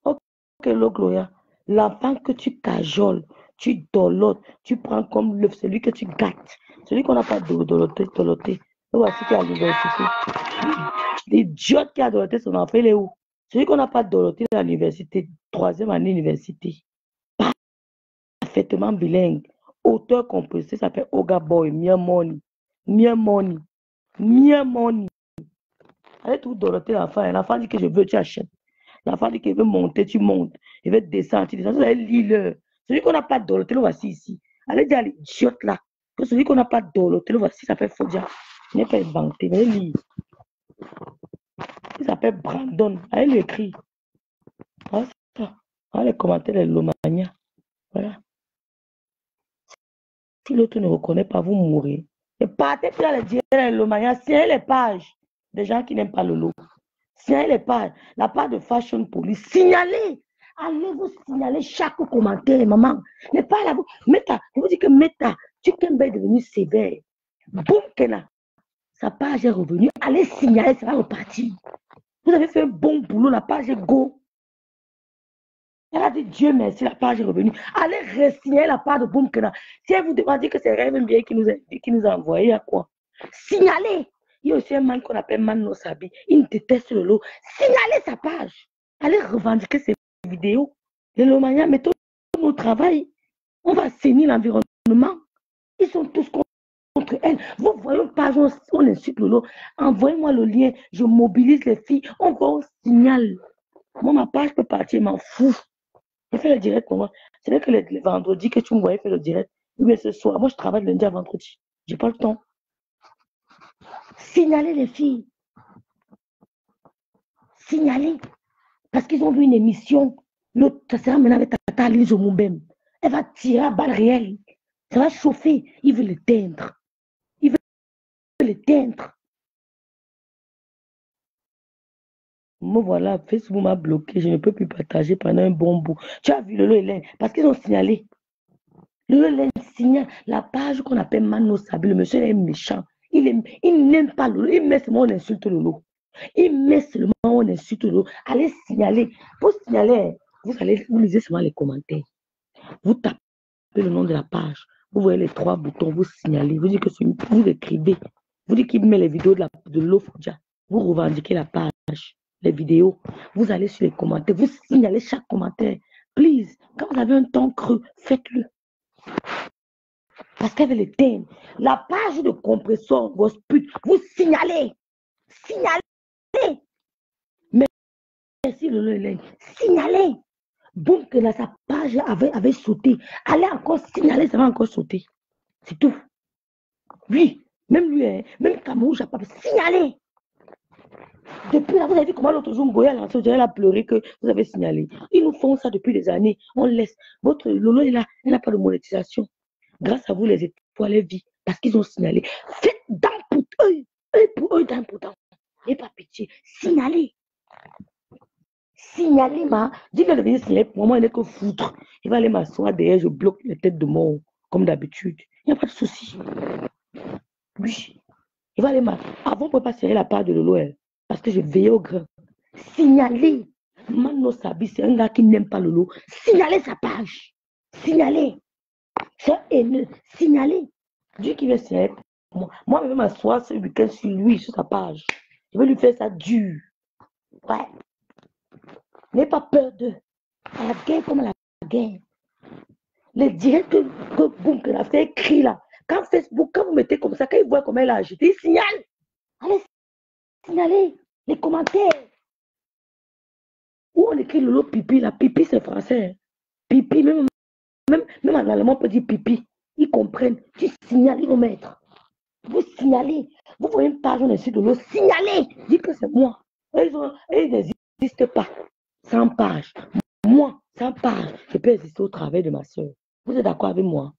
Ok, Gloria. L'enfant que tu cajoles, tu dolotes, tu prends comme celui que tu gâtes, celui qu'on n'a pas doloté. Voici qui est à l'université. L'idiot qui a doloté son enfant, il est où? Celui qu'on n'a pas doloté à l'université, 3e année université. Parfaitement bilingue. Auteur compositeur s'appelle Oga Boy, Mia Money. Allez tout doloter l'enfant. L'enfant dit que je veux, tu achètes. L'enfant dit qu'il veut monter, tu montes. Il veut descendre, tu descends. Vous allez lire. Celui qu'on n'a pas doloté, le voici ici. Allez dire à l'idiote là que celui qu'on n'a pas doloté, le voici, ça fait Fodja. Il n'est pas inventé, mais il lit. Il s'appelle Brandon. Allez lui écrire. Voilà ça. Allez les commentaires, les Lomania. Voilà. Si l'autre ne reconnaît pas, vous mourrez. Et partez plus dans les directs, les Lomania. Signez les pages des gens qui n'aiment pas le lot. Signalez les pages. La page de Fashion Police. Signalez. Allez vous signaler chaque commentaire, maman. N'est pas là. Meta, je vous dis que Meta, Chicken Bay est devenu sévère. Boum, Kena. Sa page est revenue. Allez signaler, ça va repartir. Vous avez fait un bon boulot, la page est go. Elle a dit Dieu merci, la page est revenue. Allez re-signaler la page de Boum Kena. Si elle vous demande que c'est Rêve bien qui nous a envoyé à quoi? Signalez. Il y a aussi un man qu'on appelle Man No Sabi. Il déteste le lot. Signalez sa page. Allez revendiquer ses vidéos. Les Lomania, mettons au travail. On va saigner l'environnement. Ils sont tous contre elle. Vous voyez une page où on insulte le lot. Envoyez-moi le lien. Je mobilise les filles. On va au signal. Moi, ma page peut partir, je m'en fous. Je fais le direct pour moi. C'est vrai que les vendredis que tu me voyais faire le direct, mais ce soir, moi je travaille de lundi à vendredi. J'ai pas le temps. Signalez les filles. Signalez. Parce qu'ils ont vu une émission. L'autre, ça sera maintenant avec Tata Lise Moubem. Elle va tirer à balles réelles. Ça va chauffer. Il veut l'éteindre. Il veut l'éteindre. Moi, voilà, Facebook m'a bloqué. Je ne peux plus partager pendant un bon bout. Tu as vu le lot Hélène. Parce qu'ils ont signalé. Le lot Hélène signale la page qu'on appelle Mano Sabi. Le monsieur est méchant. Il n'aime pas le lot. Il met seulement on insulte le lot. Il met seulement on insulte le lot. Allez signaler. Pour signaler, vous lisez seulement les commentaires. Vous tapez le nom de la page. Vous voyez les 3 boutons. Vous signalez. Vous dites que vous écrivez. Vous dites qu'il met les vidéos de l'Ofodja. Vous revendiquez la page. Les vidéos, vous allez sur les commentaires, vous signalez chaque commentaire. Please, quand vous avez un temps creux, faites-le. Parce qu'elle veut l'éteindre. La page de compression, grosse pute, vous signalez. Signalez. Merci, Lolo Hélène. Signalez. Boum, que là, sa page avait sauté. Allez encore signaler, ça va encore sauter. C'est tout. Oui, même lui, hein, même Cameroun, j'ai pas signalé. Depuis là, vous avez vu comment l'autre jour, Ngoya a pleuré que vous avez signalé. Ils nous font ça depuis des années. On laisse. Votre Lolo est là, elle n'a pas de monétisation. Grâce à vous, les étoiles vivent parce qu'ils ont signalé. Faites dents pour eux, pour eux, dents pour dents. Et pas pitié. Signalez. Signalez, dis-le de venir signaler pour moi, il n'est que foutre. Il va aller m'asseoir derrière, je bloque les têtes de mort, comme d'habitude. Il n'y a pas de souci. Oui. Il va aller avant, on ne peut pas serrer la part de Lolo, parce que je veillais au grain. Signalez. Mano Sabi, c'est un gars qui n'aime pas Lolo. Signalez sa page. Signalez. C'est haineux. Signalez. Dieu qui veut signaler pour moi. Moi, je vais m'asseoir ce week-end sur lui, sur sa page. Je vais lui faire ça dur. Ouais. N'ayez pas peur d'eux. À la guerre comme à la guerre. Les directs que la fait écrit là. Quand Facebook, quand vous mettez comme ça, quand ils voient comment elle a agité, ils signalent. Allez, signalez les commentaires. Où on écrit Lolo pipi, là, pipi c'est français. Pipi, même en allemand on peut dire pipi. Ils comprennent. Tu signales, ils vont mettre. Vous signalez. Vous voyez une page, on est sur Lolo, signalez. Dites que c'est moi. Ils n'existent pas. 100 pages. Moi, 100 pages, je peux exister au travers de ma soeur. Vous êtes d'accord avec moi?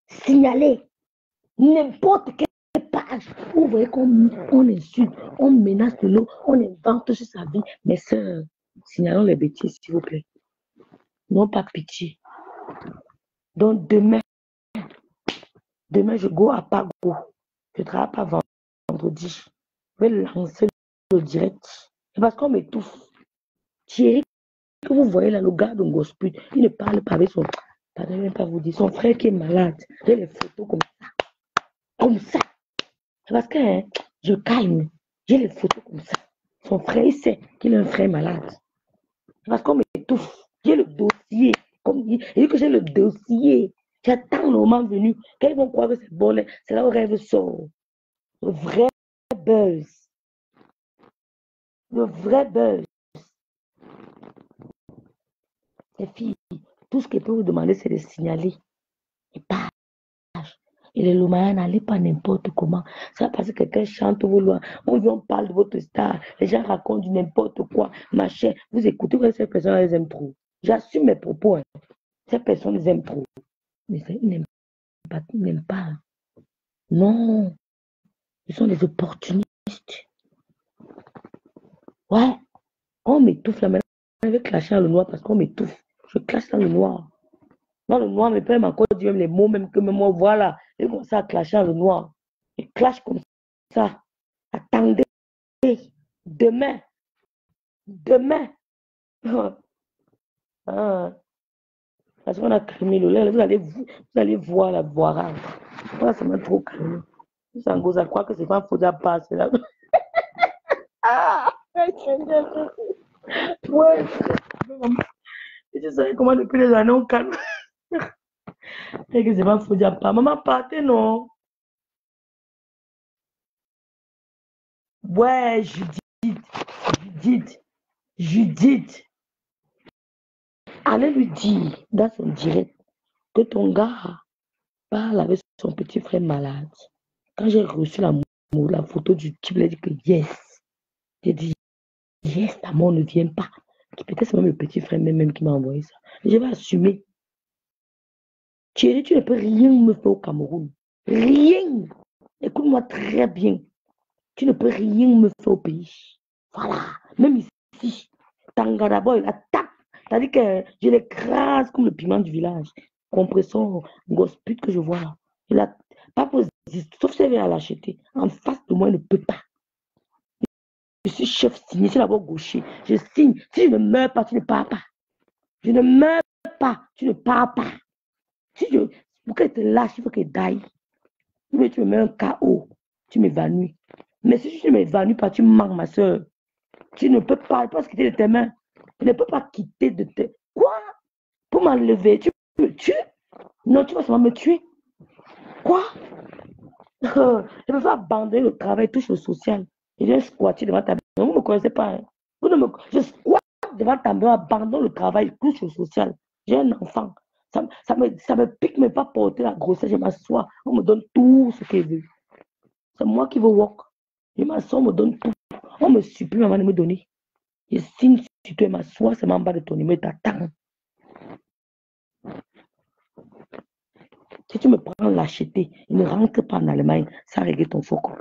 Signalez. N'importe quelle page. Vous voyez qu'on insulte, on menace de l'eau, on invente sur sa vie. Mes soeurs, signalons les bêtises, s'il vous plaît. Non, pas pitié. Donc, demain, je go à Pago. Je ne travaille pas vendredi. Je vais lancer le direct. C'est parce qu'on m'étouffe. Thierry, que vous voyez là, le gars de Gospel, il ne parle pas avec son... Pardon, même pas vous dire. Son frère qui est malade. J'ai les photos comme ça. Comme ça. C'est parce que je calme. J'ai les photos comme ça. Son frère, il sait qu'il a un frère malade. C'est parce qu'on m'étouffe. J'ai le dossier. Il dit que j'ai le dossier. J'attends le moment venu. Quand ils vont croire que c'est bon, c'est là où le rêve sort. Le vrai buzz. Le vrai buzz. Les filles, tout ce que je peux vous demander, c'est de signaler. Et pas. Et les Lomaïens, n'allez pas n'importe comment. Ça parce que quelqu'un chante vos lois. On parle de votre star. Les gens racontent du n'importe quoi. Machin. Vous écoutez que ces personnes, elles aiment trop. J'assume mes propos. Hein. Ces personnes, elles aiment trop. Mais ils n'aiment pas. Non. Ils sont des opportunistes. Ouais. On m'étouffe là maintenant. Je vais clasher dans le noir parce qu'on m'étouffe. Je clash dans le noir. Dans le noir, mes pères m'ont encore dit même les mots, même que même moi, voilà. Et comme ça, clasher dans le noir. Et clash comme ça. Attendez. Demain. Ah. Parce qu'on a calmé le lait. Vous allez voir la voirage. Voilà, ça m'a trop calmé. Ça me à croire que c'est pas un faux pas. C'est là. Ah! Ouais. Je savais comment depuis les années on calme. Et que c'est pas un faux pas. Maman, partez, non? Ouais, Judith. Allez lui dire dans son direct que ton gars parle avec son petit frère malade. Quand j'ai reçu la photo du type, il a dit que yes. J'ai dit yes, ta mort ne vient pas. Peut-être c'est même le petit frère même qui m'a envoyé ça. Je vais assumer. Thierry, tu ne peux rien me faire au Cameroun. Rien. Écoute-moi très bien. Tu ne peux rien me faire au pays. Voilà. Même ici, Tangadabo, il attaque. C'est-à-dire que je l'écrase comme le piment du village. Compression, grosse pute que je vois là. Il a pas posé, sauf si elle vient à l'acheter. En face de moi, il ne peut pas. Je suis chef signé, c'est d'abord gaucher. Je signe. Si je ne meurs pas, tu ne pars pas. Je ne meurs pas, tu ne pars pas. Pour qu'elle te lâche, il faut qu'elle daille. Mais tu me mets un KO, tu m'évanouis. Mais si tu ne m'évanouis pas, tu manques, ma soeur. Tu ne peux pas quitter de tes mains. Tu ne peux pas quitter de tes... Quoi? Pour m'enlever, tu me tues? Non, tu vas seulement me tuer. Quoi? Je me fais abandonner le travail, touche le social. Et je viens squatter devant ta maison. Vous ne me connaissez pas. Hein? Je squatte devant ta maison, abandonne le travail, touche le social. J'ai un enfant. Ça me pique même pas porter la grossesse. Je m'assois. On me donne tout ce qu'il veut. C'est moi qui veux work. Je m'assois, on me donne tout. On me supprime avant de me donner. Je signe si tu m'assois, c'est en bas de ton numéro, t'attends. Si tu me prends l'acheter, il ne rentre pas en Allemagne, ça règle ton faux compte.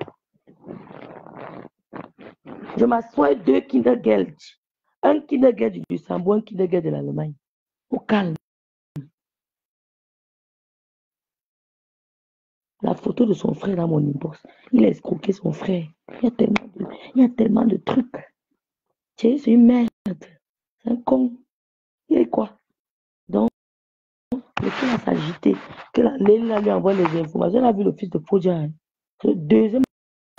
Je m'assois 2 Kindergeld. Un Kindergeld du Luxembourg, un Kindergeld de l'Allemagne. Au calme. La photo de son frère dans mon inbox. Il a escroqué son frère. Il y a tellement de trucs. C'est une merde. C'est un con. Il est quoi? Donc, le qui va s'agiter. Que la Léla lui envoie les informations. Elle a vu le fils de Fodja. Hein. C'est le deuxième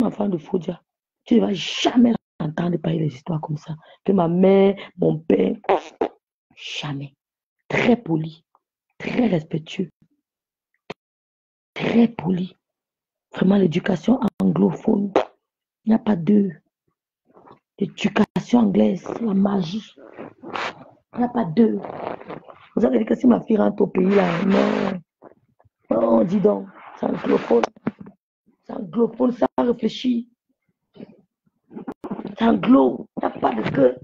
enfant de Fodja. Tu ne vas jamais entendre parler des histoires comme ça. Que ma mère, mon père, jamais. Très poli, très respectueux, très poli. Vraiment, l'éducation anglophone, il n'y a pas deux. L'éducation anglaise, la magie, il n'y a pas deux. Vous avez dit que si ma fille rentre au pays, là, non, non, dis donc, c'est anglophone, ça réfléchit, c'est anglo, il n'y a pas de que.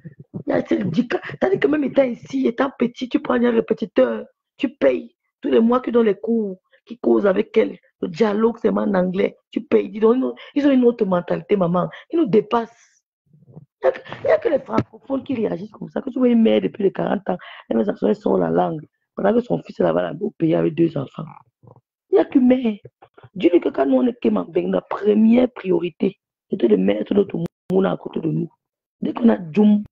C'est-à-dire que même étant ici, étant petit, tu prends un répétiteur, tu payes tous les mois que dans les cours, qui causent avec elle, le dialogue, c'est en anglais, tu payes. Dis donc, ils ont une autre mentalité, maman. Ils nous dépassent. Il n'y a que les francophones qui réagissent comme ça. Que tu vois une mère depuis les 40 ans, elle sort la langue, pendant que son fils est là-bas au pays avec 2 enfants. Il n'y a que mère. Dis-lui que quand nous on est la première priorité, c'était de mettre notre monde à côté de nous. Dès qu'on a Djoum,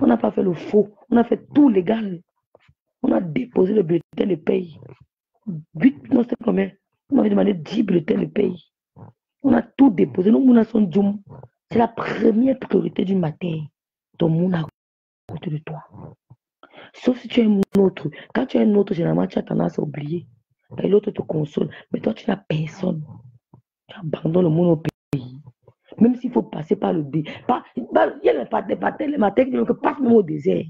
on n'a pas fait le faux, on a fait tout légal. On a déposé le bulletin de paye. 8, non, c'était combien? On m'avait demandé 10 bulletins de paye. On a tout déposé. Nous, on a son Djoum. C'est la première priorité du matin. Ton monde à côté de toi. Sauf si tu es un autre. Quand tu es un autre, généralement, tu as tendance à oublier. Et l'autre te console. Mais toi, tu n'as personne. Tu abandonnes le monde au pays. Même s'il faut passer par le dé. Il y a les matins qui disent que passe même au désert.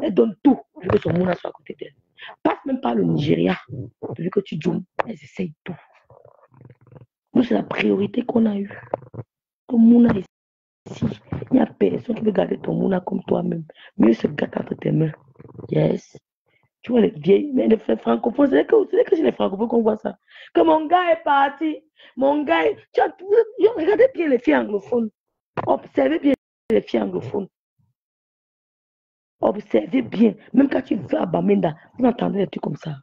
Elle donne tout, vu que son monde soit à côté d'elle. Passe même par le Nigeria, vu que tu joues. Elle essaye tout. Nous, c'est la priorité qu'on a eue. Ton monde ici. Il n'y a personne qui veut garder ton monde comme toi-même. Mieux se gâter entre tes mains. Yes. Tu vois les vieilles, mais les francophones, c'est que chez les francophones qu'on voit ça. Que mon gars est parti. Mon gars est... Regardez bien les filles anglophones. Observez bien les filles anglophones. Observez bien. Même quand tu vas à Bamenda, vous entendez des trucs comme ça.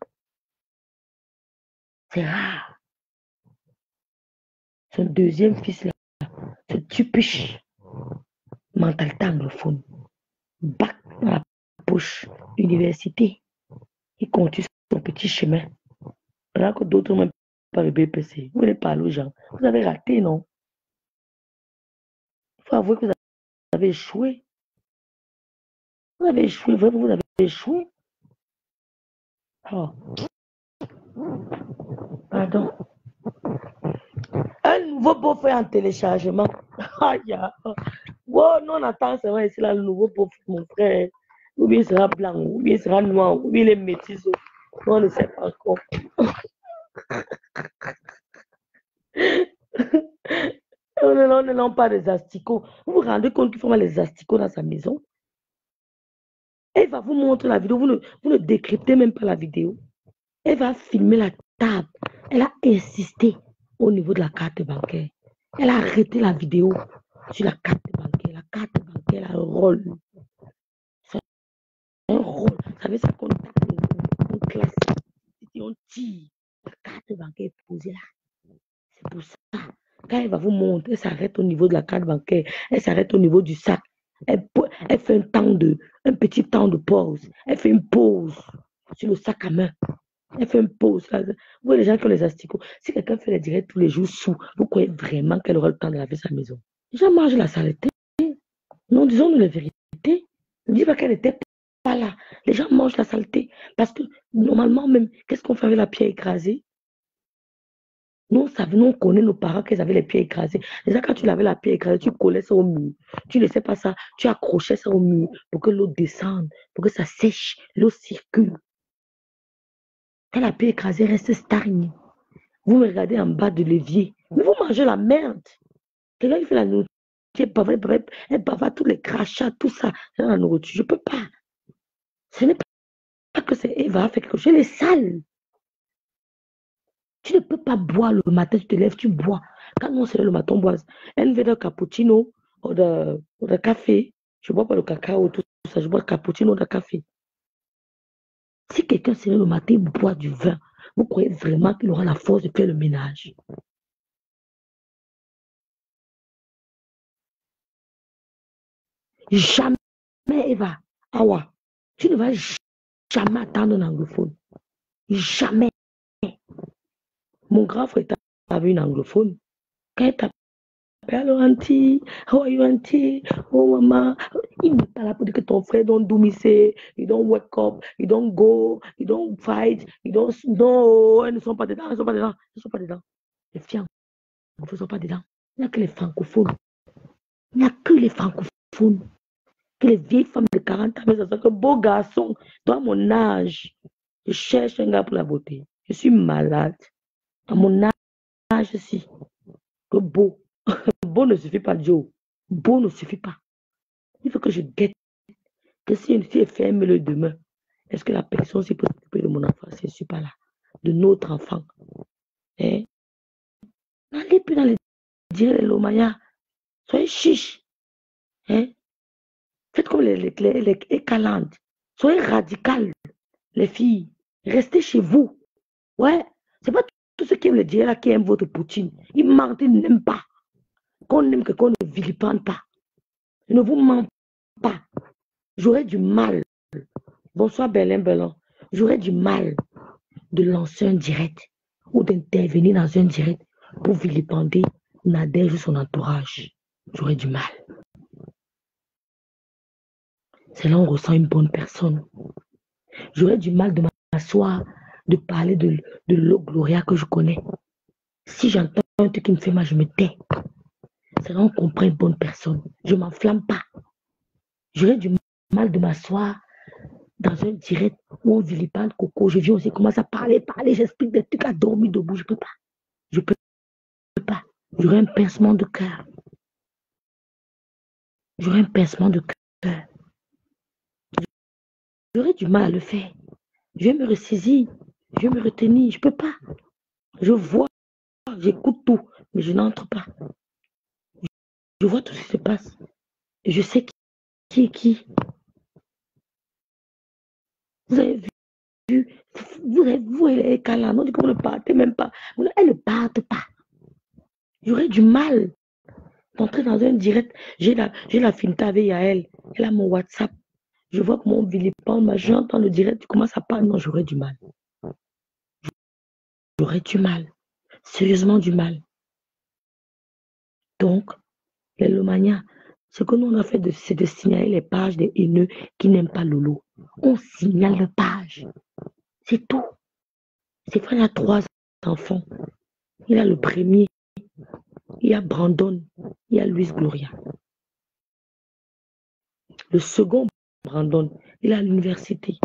C'est rare. Son deuxième fils là, ce tupiche, mentalité anglophone. Bac dans la poche, université. Il continue son petit chemin. Alors que d'autres n'ont même pas le BPC. Vous voulez parler aux gens. Vous avez raté, non? Il faut avouer que vous avez échoué. Vous avez échoué, vraiment, vous avez échoué. Oh. Pardon. Un nouveau beau-frère en téléchargement. Aïe. Wow, non, on attend seulement ici là, le nouveau beau-frère, mon frère. Ou bien il sera blanc, ou bien il sera noir, ou bien il est métis. On ne sait pas encore. On ne lance pas des asticots. Vous vous rendez compte qu'il faut mettre les asticots dans sa maison? Elle va vous montrer la vidéo. Vous ne décryptez même pas la vidéo. Elle va filmer la table. Elle a insisté au niveau de la carte bancaire. Elle a arrêté la vidéo sur la carte bancaire. La carte bancaire a un rôle. C'est un rôle. Vous savez, ça contacte, on classe. Et on tire. La carte bancaire est posée là. C'est pour ça. Quand elle va vous montrer, elle s'arrête au niveau de la carte bancaire. Elle s'arrête au niveau du sac. Elle fait un petit temps de pause. Elle fait une pause sur le sac à main. Elle fait une pause. Là. Vous voyez les gens qui ont les asticots. Si quelqu'un fait les directs tous les jours sous, vous croyez vraiment qu'elle aura le temps de laver sa maison? Les gens mangent la saleté. Non, disons-nous la vérité. Ne dis pas qu'elle n'était pas là. Les gens mangent la saleté. Parce que normalement même, qu'est-ce qu'on fait avec la pierre écrasée? Nous, nous, on connaît nos parents qu'ils avaient les pieds écrasés. Déjà, quand tu avais la pied écrasée, tu collais ça au mur. Tu ne laissais pas ça, tu accrochais ça au mur pour que l'eau descende, pour que ça sèche, l'eau circule. Quand la pied écrasée reste stagne, vous me regardez en bas de l'évier, mais vous mangez la merde. Quelqu'un qui fait la nourriture, elle bavard tous les crachats, tout ça, dans la nourriture. Je ne peux pas. Ce n'est pas que c'est Eva fait quelque chose, elle est sale. Tu ne peux pas boire le matin, tu te lèves, tu bois. Quand on se lève le matin, on boit un verre de cappuccino ou de café. Je ne bois pas le cacao, tout ça, je bois le cappuccino ou de café. Si quelqu'un se lève le matin, il boit du vin, vous croyez vraiment qu'il aura la force de faire le ménage? Jamais, Eva, Awa, tu ne vas jamais attendre un anglophone. Jamais. Mon grand frère avait une anglophone. Quand il t'appelle, hello auntie, how are you auntie? Oh maman, il n'est pas là pour dire que ton frère don't do me say, you don't wake up, you don't go, you don't fight, you don't, no, elles ne sont pas dedans, elles ne sont pas dedans, elles ne sont pas dedans. Les filles ne sont pas dedans. Il n'y a que les francophones. Il n'y a que les francophones. Que les vieilles femmes de 40 ans, mais ça que beau garçon, toi à mon âge, je cherche un gars pour la beauté. Je suis malade. À mon âge, si. Que beau. Beau ne suffit pas, Joe. Beau ne suffit pas. Il faut que je guette que si une fille est ferme le demain, est-ce que la personne s'y peut s'occuper de mon enfant? Je ne suis pas là. De notre enfant. Hein? N'allez plus dans les dire les Lomaya. Soyez chiche. Hein? Faites comme les écalantes. Soyez radicales, les filles. Restez chez vous. Ouais. C'est pas tout ce qui aime le dire là qui aime votre Poutine. Ils mentent, ils n'aiment pas. Qu'on aime que qu'on ne vilipende pas. Je ne vous mens pas. J'aurais du mal. Bonsoir Berlin Bellon. J'aurais du mal de lancer un direct ou d'intervenir dans un direct pour vilipender Nadège ou son entourage. J'aurais du mal. C'est là où on ressent une bonne personne. J'aurais du mal de m'asseoir, de parler de l'eau Gloria que je connais. Si j'entends un truc qui me fait mal, je me tais. C'est là où on comprend une bonne personne. Je ne m'enflamme pas. J'aurais du mal de m'asseoir dans un direct où on vilipende Coco. Je viens aussi, commence à parler, j'explique des trucs à dormir debout. Je ne peux pas. Je ne peux pas. J'aurais un pincement de cœur. J'aurais un pincement de cœur. J'aurais du mal à le faire. Je vais me ressaisir. Je vais me retenir. Je ne peux pas. Je vois, j'écoute tout, mais je n'entre pas. Je vois tout ce qui se passe. Et je sais qui est qui. Vous avez vu, vous elle est calme. On dit que vous ne partez même pas. Elle ne parte pas. J'aurais du mal d'entrer dans un direct. J'ai la finta avec Yael. Elle a mon WhatsApp. Je vois que mon vilipende, j'entends le direct, tu commences à parler. Non, j'aurais du mal. J'aurais du mal. Sérieusement du mal. Donc, les Lomania, ce que nous on a fait, c'est de signaler les pages des haineux qui n'aiment pas Lolo. On signale les pages. C'est tout. C'est frère a 3 enfants. Il a le premier. Il y a Brandon. Il y a Luis Gloria. Le second, Brandon, il est à l'université.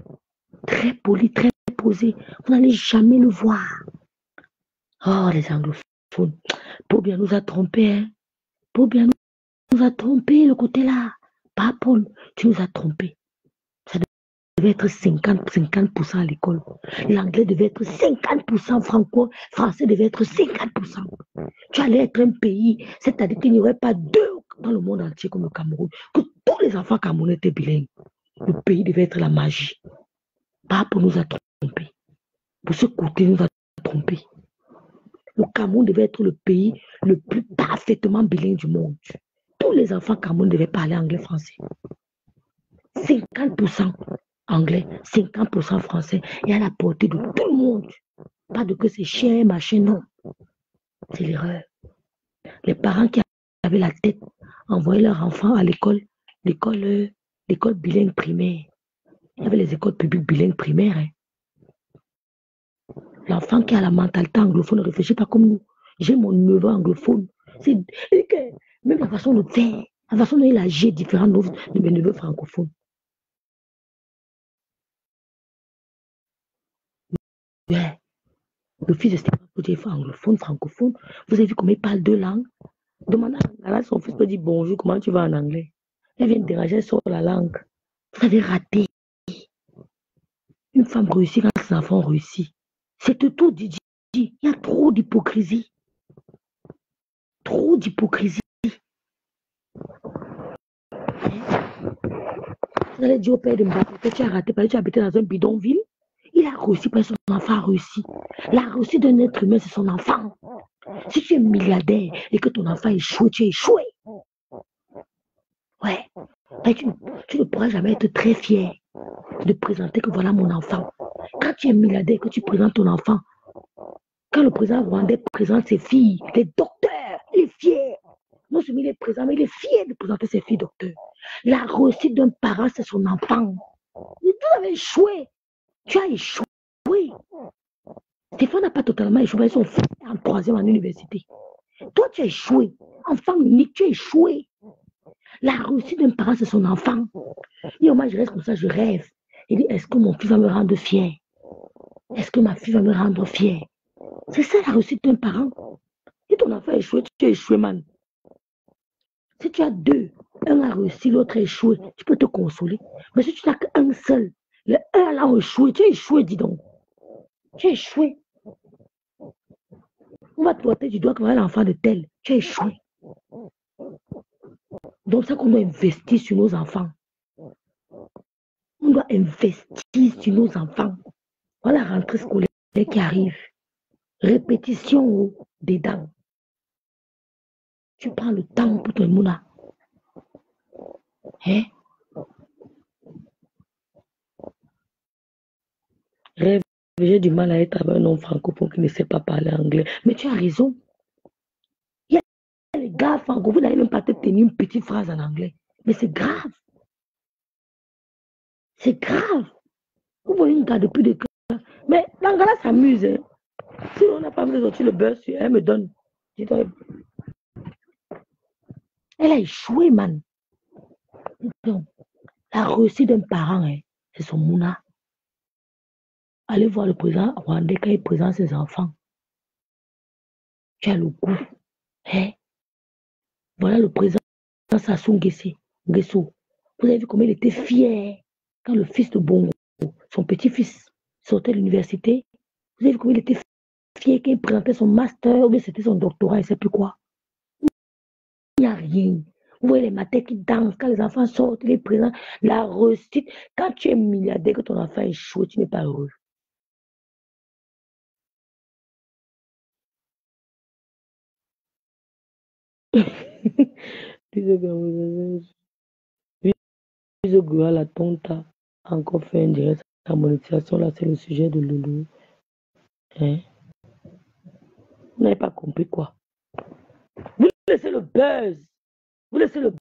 Très poli, très posé. Vous n'allez jamais le voir. Oh, les anglophones. Paul bien nous a trompés, hein. Paul bien nous a trompés, le côté là. Pas Paul, tu nous as trompés. Ça devait être 50% à l'école. L'anglais devait être 50% franco, français devait être 50%. Tu allais être un pays, c'est-à-dire qu'il n'y aurait pas 2 dans le monde entier comme le Cameroun, que tous les enfants camerounais étaient bilingues. Le pays devait être la magie. Pas pour nous a trompés. Pour ce côté, nous a trompés. Le Cameroun devait être le pays le plus parfaitement bilingue du monde. Tous les enfants camerounais devaient parler anglais-français. 50% anglais, 50% français, et à la portée de tout le monde. Pas de que c'est cher, machin, non. C'est l'erreur. Les parents qui avaient la tête envoyaient leurs enfants à l'école bilingue primaire. Il y avait les écoles publiques bilingues primaires. Hein. L'enfant qui a la mentalité anglophone ne réfléchit pas comme nous. J'ai mon neveu anglophone. C'est même la façon de faire, la façon dont il agit est différente de mes neveux francophones. Ouais. Le fils de Stéphane Potier anglophone, francophone. Vous avez vu comment il parle deux langues? Demandez à son fils peut dire bonjour, comment tu vas en anglais? Elle vient de déranger sur la langue. Vous avez raté. Une femme réussit quand ses enfants réussissent. C'est tout, Didi. Il y a trop d'hypocrisie. Trop d'hypocrisie. Vous allez dire au père de Mbappé que tu as raté parce que tu habitais dans un bidonville. Il a réussi parce que son enfant a réussi. La réussite d'un être humain, c'est son enfant. Si tu es milliardaire et que ton enfant échoue, tu es échoué. Ouais. Tu ne pourras jamais être très fier de présenter que voilà mon enfant. Quand tu es milliardaire et que tu présentes ton enfant, quand le président rwandais présente ses filles, les docteurs, il est fier. Non seulement il est présent, mais il est fier de présenter ses filles docteurs. La réussite d'un parent, c'est son enfant. Tu avais échoué. Tu as échoué. Stéphane n'a pas totalement échoué. Ils sont en troisième en université. Toi, tu as échoué. Enfant unique, tu as échoué. La réussite d'un parent, c'est son enfant. Et moi, je reste comme ça, je rêve. Il dit, est-ce que mon fils va me rendre fier? Est-ce que ma fille va me rendre fier? C'est ça la réussite d'un parent. Si ton enfant a échoué, tu as échoué, man. Si tu as deux, un a réussi, l'autre a échoué, tu peux te consoler. Mais si tu n'as qu'un seul, le un là a échoué, tu as échoué, dis donc. Tu as échoué. On va te porter du doigt comme l'enfant de tel. Tu as échoué. Donc, c'est ça qu'on doit investir sur nos enfants. On doit investir sur nos enfants. Voilà la rentrée scolaire qui arrive. Répétition dedans. Tu prends le temps pour ton mouna. Hein? Rêve, j'ai du mal à être avec un homme francophone qui ne sait pas parler anglais. Mais tu as raison. Il y a les gars francophones, vous n'avez même pas te tenir une petite phrase en anglais. Mais c'est grave. C'est grave. Vous voyez une gars depuis de cœur. Mais l'angala s'amuse. Hein. Si on n'a pas envie de sortir le beurre sur elle, me donne. Elle a échoué, man. Donc, la réussite d'un parent, hein, c'est son mouna. Allez voir le président rwandais quand il présente ses enfants. Tu as le goût. Hein? Voilà le président Sassou Nguesso. Vous avez vu comment il était fier quand le fils de Bongo, son petit-fils, sortait de l'université. Vous avez vu comment il était fier quand il présentait son master ou bien c'était son doctorat, il ne sait plus quoi. Il n'y a rien. Vous voyez les matins qui dansent, quand les enfants sortent, les présents, la réussite. Quand tu es milliardaire, que ton enfant échoue, tu n'es pas heureux. La tonta a encore fait un direct. La monétisation, là, c'est le sujet de Loulou. Hein? Vous n'avez pas compris quoi? Vous laissez le buzz. Vous laissez le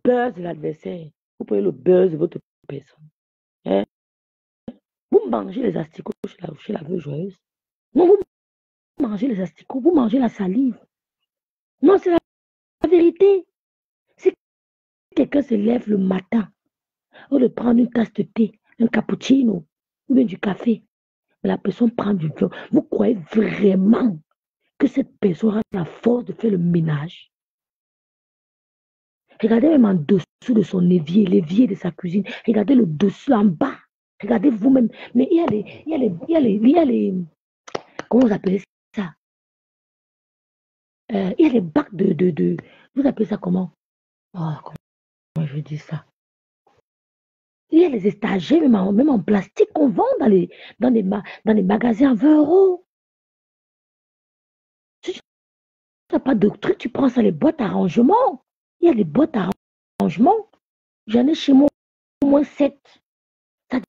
buzz de l'adversaire. Vous prenez le buzz de votre personne. Hein? Vous mangez les asticots chez la veuve joyeuse. Non, vous mangez les asticots, vous mangez la salive. Non, c'est la vérité. Si quelqu'un se lève le matin, au lieu de prendre une tasse de thé, un cappuccino, ou bien du café, la personne prend du viol, vous croyez vraiment que cette personne a la force de faire le ménage? Regardez même en dessous de son évier, l'évier de sa cuisine. Regardez le dessous en bas. Regardez vous-même. Mais il y a les, comment vous appelez ça? Il y a les bacs vous appelez ça comment? Oh, comment je dis ça? Il y a les étagers, même en plastique qu'on vend dans les magasins à 20 €. Si tu n'as pas de truc, tu prends ça, les boîtes à rangement. Il y a des boîtes à rangement. J'en ai chez moi au moins 7. Ça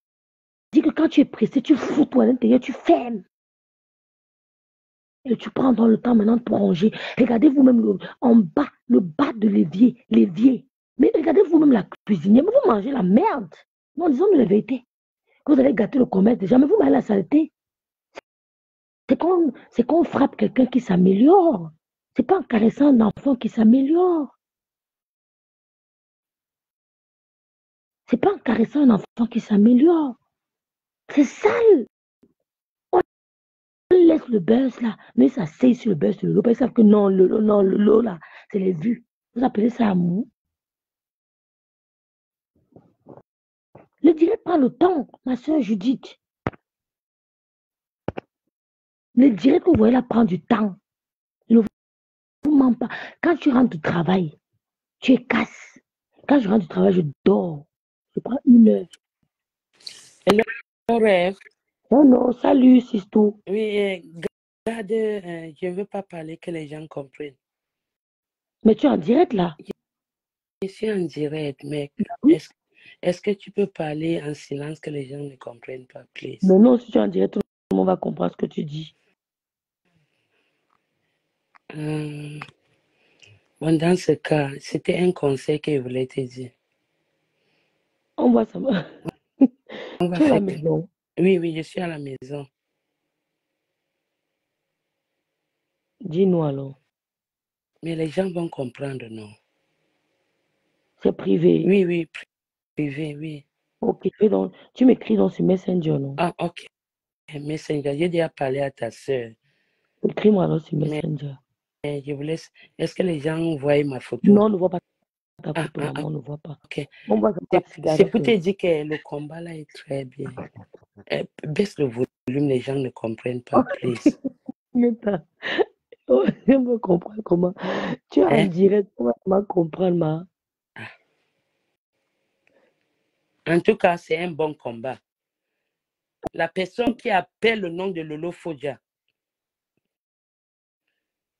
dit que quand tu es pressé, tu fous toi à l'intérieur, tu fermes. Et tu prends dans le temps maintenant pour ranger. Regardez vous-même en bas, le bas de l'évier. Mais regardez vous-même la cuisinière. Mais vous mangez la merde. Non, disons la vérité. Vous allez gâter le commerce déjà, mais vous mangez la saleté. C'est qu'on frappe quelqu'un qui s'améliore. C'est pas en caressant un enfant qui s'améliore. C'est pas en caressant un enfant qui s'améliore. C'est sale. On laisse le buzz là. Mais ça sait sur le buzz de l'eau. Ils savent que non, le lot là, c'est les vues. Vous appelez ça amour? Le direct prend le temps, ma soeur Judith. Le direct que vous voyez là prend du temps. Ne vous ment pas. Quand tu rentres du travail, tu es casse. Quand je rentre du travail, je dors. Je prends 1 heure. Hello, rêve. Non, non, salut, Sisto. Oui, garde, je ne veux pas parler que les gens comprennent. Mais tu es en direct là? Je suis en direct, mais Oui. est-ce que tu peux parler en silence que les gens ne comprennent pas, please? Mais non, si tu es en direct, tout le monde va comprendre ce que tu dis. Bon, dans ce cas, c'était un conseil que je voulais te dire. On voit ça. On va Tu es à la faire. maison? Oui, oui, je suis à la maison. Dis-nous alors. Mais les gens vont comprendre, non? C'est privé. Oui, oui, privé, oui. Ok, donc, tu m'écris dans ce Messenger, non? Ah, ok. Messenger, j'ai déjà parlé à ta soeur. Écris-moi alors sur Messenger. Mais je vous laisse. Est-ce que les gens voient ma photo? Non, on ne voit pas ta photo, maman, on ne voit pas. Ok. On voit C'est pour te dire que le combat là est très bien. Baisse le volume, les gens ne comprennent pas, please. Je me comprends comment. Tu es en direct, comment tu vas comprendre, ma? En tout cas, c'est un bon combat. La personne qui appelle le nom de Lolo Fodja,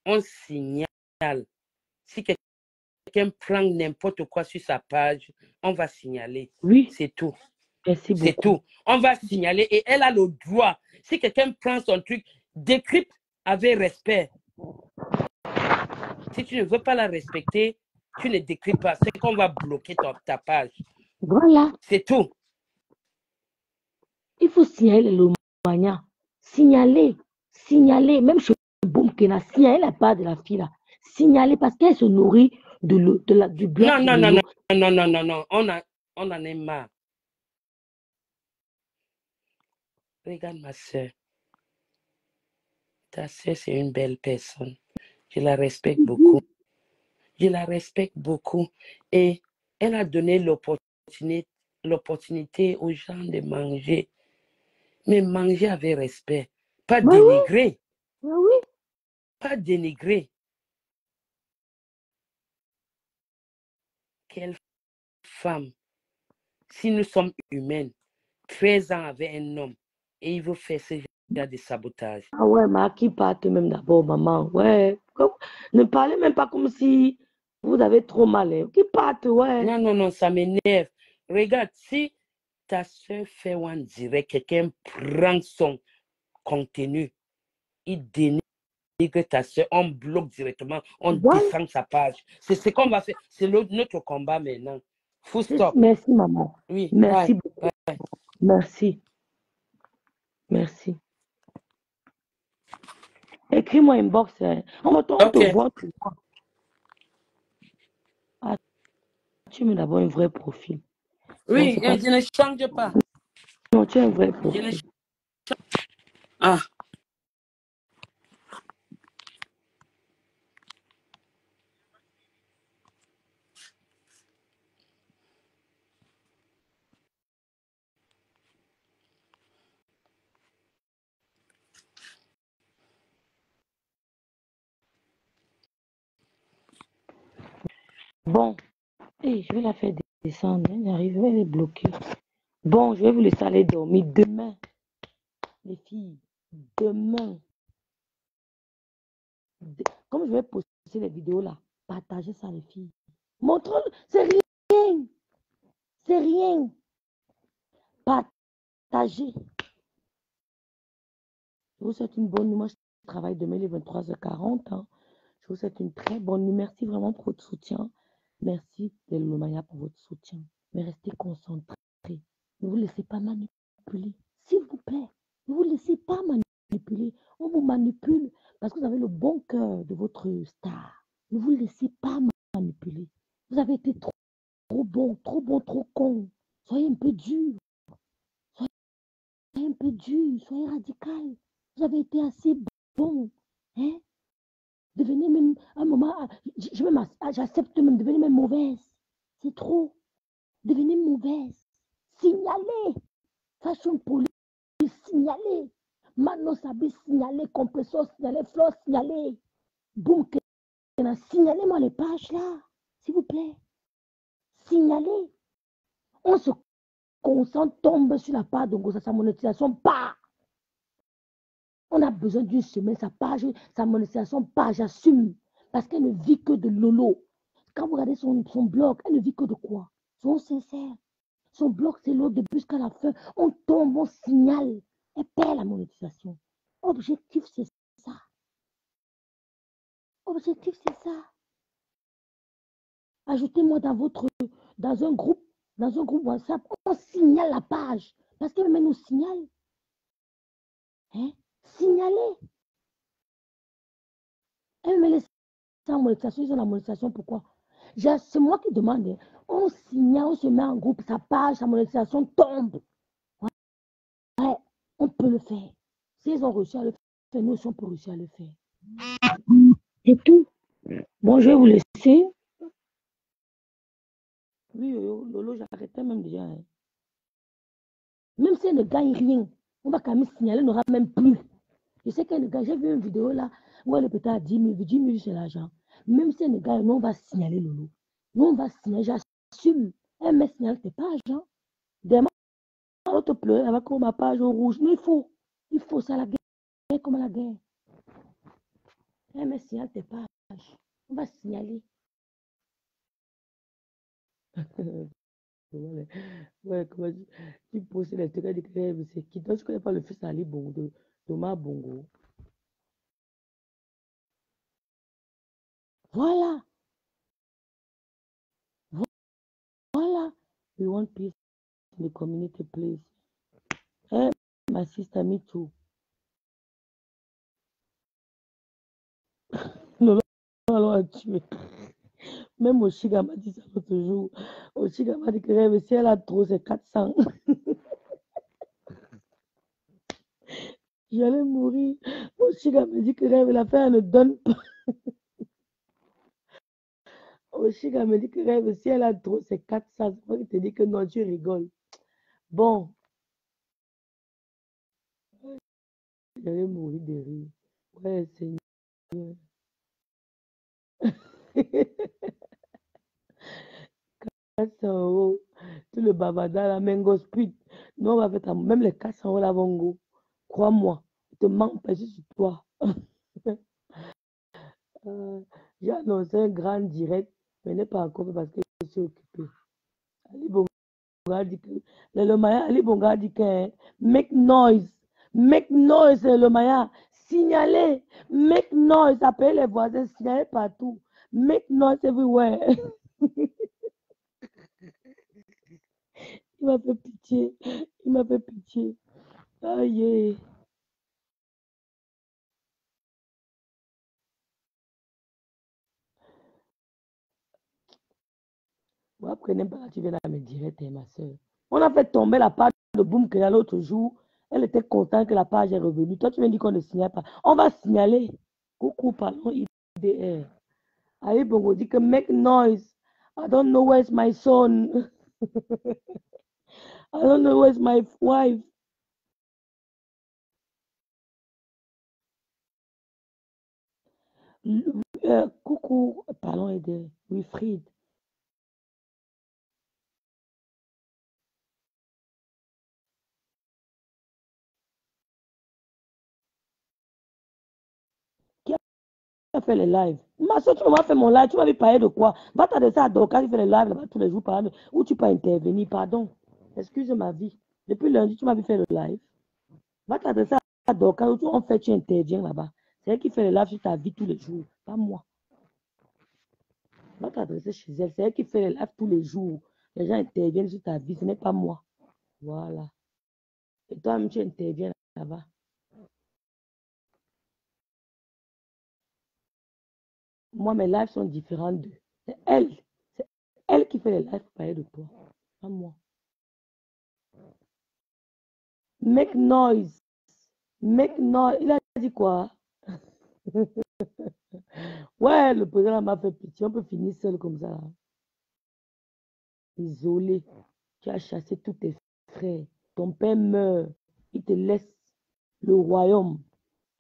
on signale. Si quelqu'un prend n'importe quoi sur sa page, on va signaler. Oui. C'est tout. Merci beaucoup. C'est tout. On va signaler et elle a le droit. Si quelqu'un prend son truc, décrypte avec respect. Si tu ne veux pas la respecter, tu ne décryptes pas. C'est qu'on va bloquer ta page. Voilà. C'est tout. Il faut signaler le mania. Signaler. Signaler. Même chez Boumkena, signaler la part de la fille là. Signaler parce qu'elle se nourrit du bloc. Non. On en est marre. Regarde ma soeur. Ta soeur, c'est une belle personne. Je la respecte beaucoup. Je la respecte beaucoup. Et elle a donné l'opportunité aux gens de manger. Mais manger avec respect. Pas dénigrer. Oui. Pas dénigrer. Quelle femme. Si nous sommes humaines, 13 ans avec un homme, et il veut faire ce genre de sabotage. Ah ouais, mais qui parte même d'abord, maman? Ouais. Ne parlez même pas comme si vous avez trop mal. Hein. Qui parte, ouais. Non, ça m'énerve. Regarde, si ta soeur fait un direct, quelqu'un prend son contenu, il dénigre ta soeur, on bloque directement, on descend sa page. C'est ce qu'on va faire. C'est notre combat maintenant. Full stop. Merci, maman. Oui, merci beaucoup. Bye. Merci. Écris-moi inbox. Hein. On te voit. Ah, tu mets d'abord un vrai profil. Oui, bon, je ne change pas. Non, tu as un vrai profil. Ah. Bon, hey, je vais la faire descendre. J'arrive, je vais les bloquer. Bon, je vais vous laisser aller dormir demain. Les filles, demain. Comme je vais poster les vidéos là, partagez ça les filles. Montre, c'est rien. C'est rien. Partagez. Je vous souhaite une bonne nuit. Moi, je travaille demain les 23h40. Hein. Je vous souhaite une très bonne nuit. Merci vraiment pour votre soutien. Merci de Lomaya pour votre soutien. Mais restez concentrés. Ne vous laissez pas manipuler. S'il vous plaît, ne vous laissez pas manipuler. On vous vous manipule parce que vous avez le bon cœur de votre star. Ne vous laissez pas manipuler. Vous avez été trop bon, trop con. Soyez un peu dur. Soyez un peu dur. Soyez radical. Vous avez été assez bon. Hein? Devenez même, un moment, j'accepte même, devenez même mauvaise. C'est trop. Devenez mauvaise. Signalez. Fashion police, signalez. Mano Sabi, signalez. Compressor, signalez. Flore, signalez. Boum, signalez-moi les pages là. S'il vous plaît. Signalez. On se concentre, tombe sur la page de sa monétisation. Pas. On a besoin d'une semaine, sa page, sa monétisation, pas, j'assume. Parce qu'elle ne vit que de lolo. Quand vous regardez son blog, elle ne vit que de quoi? Soyons sincères. Son blog, c'est l'eau de début jusqu'à la fin. On tombe, on signale. Elle perd la monétisation. Objectif, c'est ça. Objectif, c'est ça. Ajoutez-moi dans un groupe WhatsApp. On signale la page. Parce qu'elle nous signale. Hein? Signalez. Elle me laisse sans monétisation, ils ont la monétisation, pourquoi? C'est moi qui demande. Hein. On signale, on se met en groupe, sa page, sa monétisation tombe. Ouais, on peut le faire. S'ils ont réussi à le faire, nous aussi on peut réussir à le faire. C'est tout. Bon, je vais vous laisser. Oui, Lolo, j'arrêtais même déjà. Hein. Même si elle ne gagne rien, on va quand même signaler, elle n'aura même plus. Je sais qu'elle ne gagne. J'ai vu une vidéo là où elle est peut-être à 10 000. 10 000, c'est l'argent. Même si elle ne gagne, nous, on va signaler Lolo. Nous, on va signaler, j'assume. Elle me signale tes pages. Hein. Demain, on te pleure, elle va comme ma page au rouge. Mais il faut ça, la guerre comme la guerre. Elle me signale tes pages. On va signaler. Ouais, comment tu poses les trucs à dire que c'est qui? Toi, tu connais pas le fils d'Ali Bongo, de Thomas Bongo. Voilà. Voilà. We want peace in the community, please. Hey, my sister, me too. Non, allons tuer. Même Oshiga m'a dit ça l'autre jour. Oshiga m'a dit que rêve, si elle a trop, c'est 400. J'allais mourir. Oshiga m'a dit que rêve, la fin, elle ne donne pas. Oshiga me dit que rêve, si elle a trop, c'est 400. C'est moi qui te dis que non, tu rigoles. Bon, j'allais mourir de rire. Ouais, Seigneur. 400 €. Tout le babada, la mango split. Non, on va faire même les 400 € la bongo. Crois-moi, je te mens pas sur toi. J'ai annoncé un grand direct, mais n'est pas encore fait parce que je suis occupé. Ali Bonga dit que le Maya, Ali Bonga dit que make noise, le Maya, signalez, make noise, appelez les voisins, signalez partout, make noise everywhere. Il m'a fait pitié, il m'a fait pitié. Aïe. Vous apprenez pas, tu viens à me dire, ma soeur. On a fait tomber la page de Boom Kenya l'autre jour. Elle était contente que la page est revenue. Toi, tu me dis qu'on ne signale pas. On va signaler. Coucou, pardon, IDR. Ali Bongo dit que make noise. I don't know where's my son. I don't know where's my wife. Coucou, pardon, IDR. Wilfried. Qui a fait les lives? Ma soeur, tu m'as fait mon live. Tu m'avais parlé de quoi? Va t'adresser à Dorcas qui fait les lives là-bas tous les jours, où tu peux intervenir. Pardon. Excuse ma vie. Depuis lundi, tu m'avais fait le live. Va t'adresser à Dorcas où en fait tu interviens là-bas. C'est elle qui fait les lives sur ta vie tous les jours, pas moi. Va t'adresser chez elle. C'est elle qui fait les lives tous les jours. Les gens interviennent sur ta vie, ce n'est pas moi. Voilà. Et toi-même, tu interviens là-bas. Moi, mes lives sont différents d'eux. C'est elle qui fait les lives pour parler de toi, pas moi. Make noise. Make noise. Il a dit quoi? Ouais, le président m'a fait pitié. On peut finir seul comme ça. Isolé. Tu as chassé tous tes frères. Ton père meurt. Il te laisse le royaume.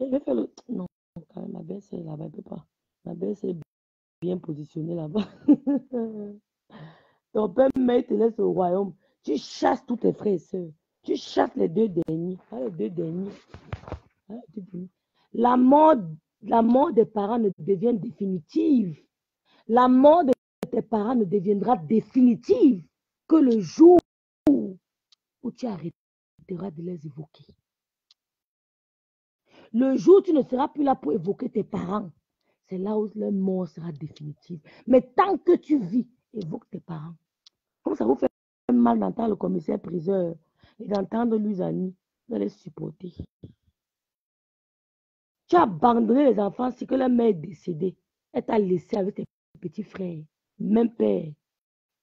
Et je vais faire le... Non, quand même, ma belle-sœur là-bas, elle ne peut pas. Ma belle-sœur est bien positionnée là-bas. Ton père meurt, il te laisse le royaume. Tu chasses tous tes frères et sœurs. Tu chasses les deux derniers. Pas les deux derniers. La mort des parents ne devient définitive. La mort de tes parents ne deviendra définitive que le jour où tu arrêteras de les évoquer. Le jour où tu ne seras plus là pour évoquer tes parents, c'est là où leur mort sera définitive. Mais tant que tu vis, évoque tes parents. Comme ça vous fait mal d'entendre le commissaire priseur et d'entendre Louis-Annie, vous allez supporter. Tu as abandonné les enfants, c'est que leur mère est décédée. Elle t'a laissé avec tes petits frères, même père,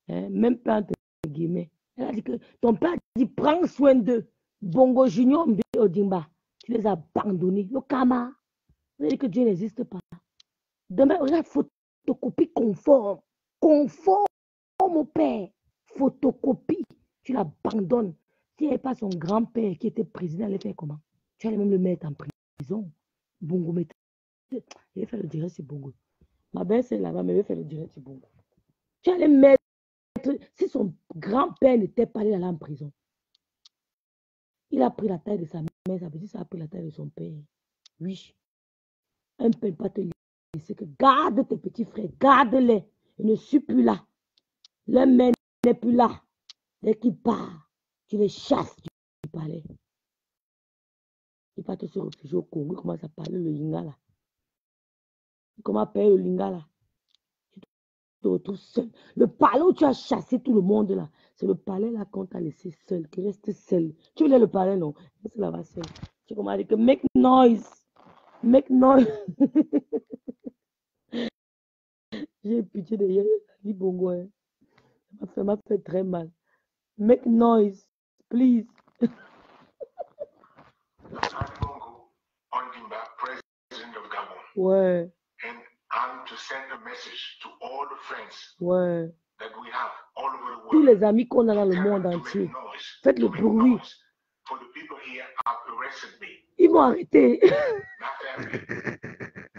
hein, même père entre guillemets. Elle a dit que ton père a dit prends soin d'eux. Bongo Junior Odimba, tu les as abandonnés. Le karma, vous avez dit que Dieu n'existe pas. Demain, regarde, photocopie conforme. Conforme au père. Photocopie, tu l'abandonnes. Si elle n'est pas son grand-père qui était président, elle allait faire comment? Tu allais même le mettre en prison. Bongo, mais il va faire le direct sur Bongo. Ma belle, c'est là-bas, mais il va faire le direct sur Bongo. Tu allais mettre, si son grand-père n'était pas allé en prison, il a pris la taille de sa mère, ça veut dire que ça a pris la taille de son père. Oui. Un père ne peut pas te laisser que garde tes petits frères, garde-les. Ils ne suis plus là. Leur mère n'est plus là. Dès qu'il part, tu les chasses du palais. Il part se réfugier au Congo, il commence à parler le lingala. Il commence à parler le lingala. Tu te retrouves seul. Le palais où tu as chassé tout le monde là, c'est le palais là qu'on t'a laissé seul, qui reste seul. Tu voulais le palais, non? C'est là-bas seul. Tu commences à dire que make noise. Make noise. J'ai pitié de elle. Dit Bongo. Hein. Ça m'a fait très mal. Make noise, please. Bongo Ondimba, President of Gabon. Ouais. And I'm to send a message to all the friends Ouais. that we have all over the world. Tous les amis qu'on a dans le monde entier. Faites le bruit. For the people here have arrested me. Ils m'ont arrêté.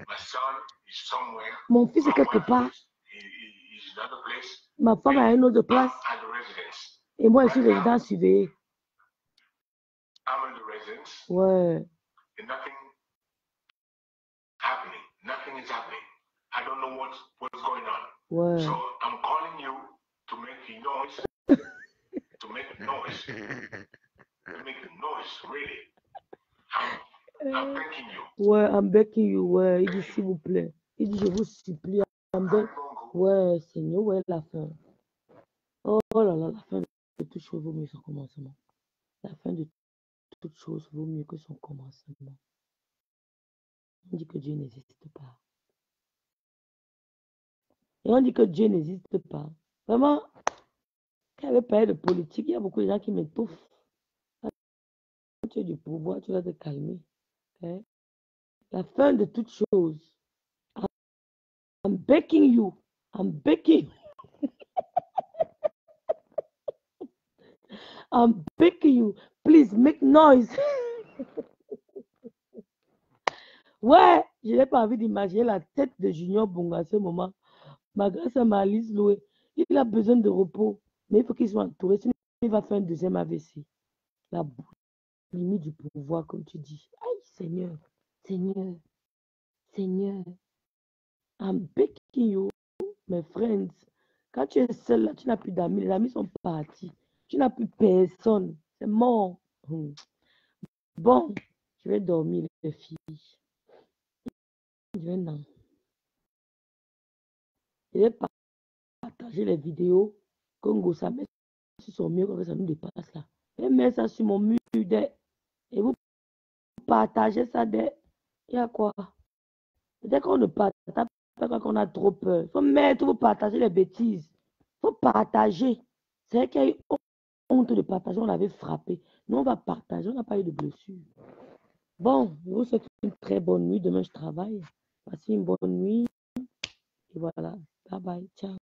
My son is somewhere. Mon fils est quelque part. He's in another place. Ma femme est à une autre place. At the residence. Et moi, je suis résident surveillé. I'm in the residence. Ouais. And nothing happening. Nothing is happening. I don't know what's going on. Ouais. So I'm calling you to make a noise. To make a noise. To make a noise, really. I'm begging you. Ouais, I'm begging you. Ouais, il dit s'il vous plaît. Il dit je vous supplie. Ouais, Seigneur, ouais, la fin. Oh là là, la fin de toute chose vaut mieux son commencement. La fin de toute chose vaut mieux que son commencement. On dit que Dieu n'existe pas. Et on dit que Dieu n'existe pas. Vraiment, quand il veut parler de politique, il y a beaucoup de gens qui m'étouffent. Quand tu as du pouvoir, tu dois te calmer. Okay? La fin de toute chose. I'm begging you. I'm begging you. I'm begging you. Please make noise. Ouais, je n'ai pas envie d'imaginer la tête de Junior Bongo à ce moment. Ma grâce à Malice Loué, il a besoin de repos. Mais il faut qu'il soit entouré. Sinon, il va faire un deuxième AVC. La limite du pouvoir, comme tu dis. Aïe, Seigneur. Seigneur. Seigneur. I'm begging you, mes friends. Quand tu es seul, là, tu n'as plus d'amis. Les amis sont partis. Tu n'as plus personne. C'est mort. Bon, je vais dormir, les filles. Je vais partager les vidéos. Congo, ça met sur son mur, ça nous dépasse là. Je vais mettre ça sur mon mur. Et vous partagez ça. Il y a quoi? Peut-être qu'on ne partage pas qu'on a trop peur. Il faut mettre, vous partager les bêtises. Il faut partager. C'est vrai qu'il y a eu honte de partager, on l'avait frappé. Nous, on va partager, on n'a pas eu de blessure. Bon, je vous souhaite une très bonne nuit. Demain, je travaille. Passez une bonne nuit. Et voilà. Bye bye. Ciao.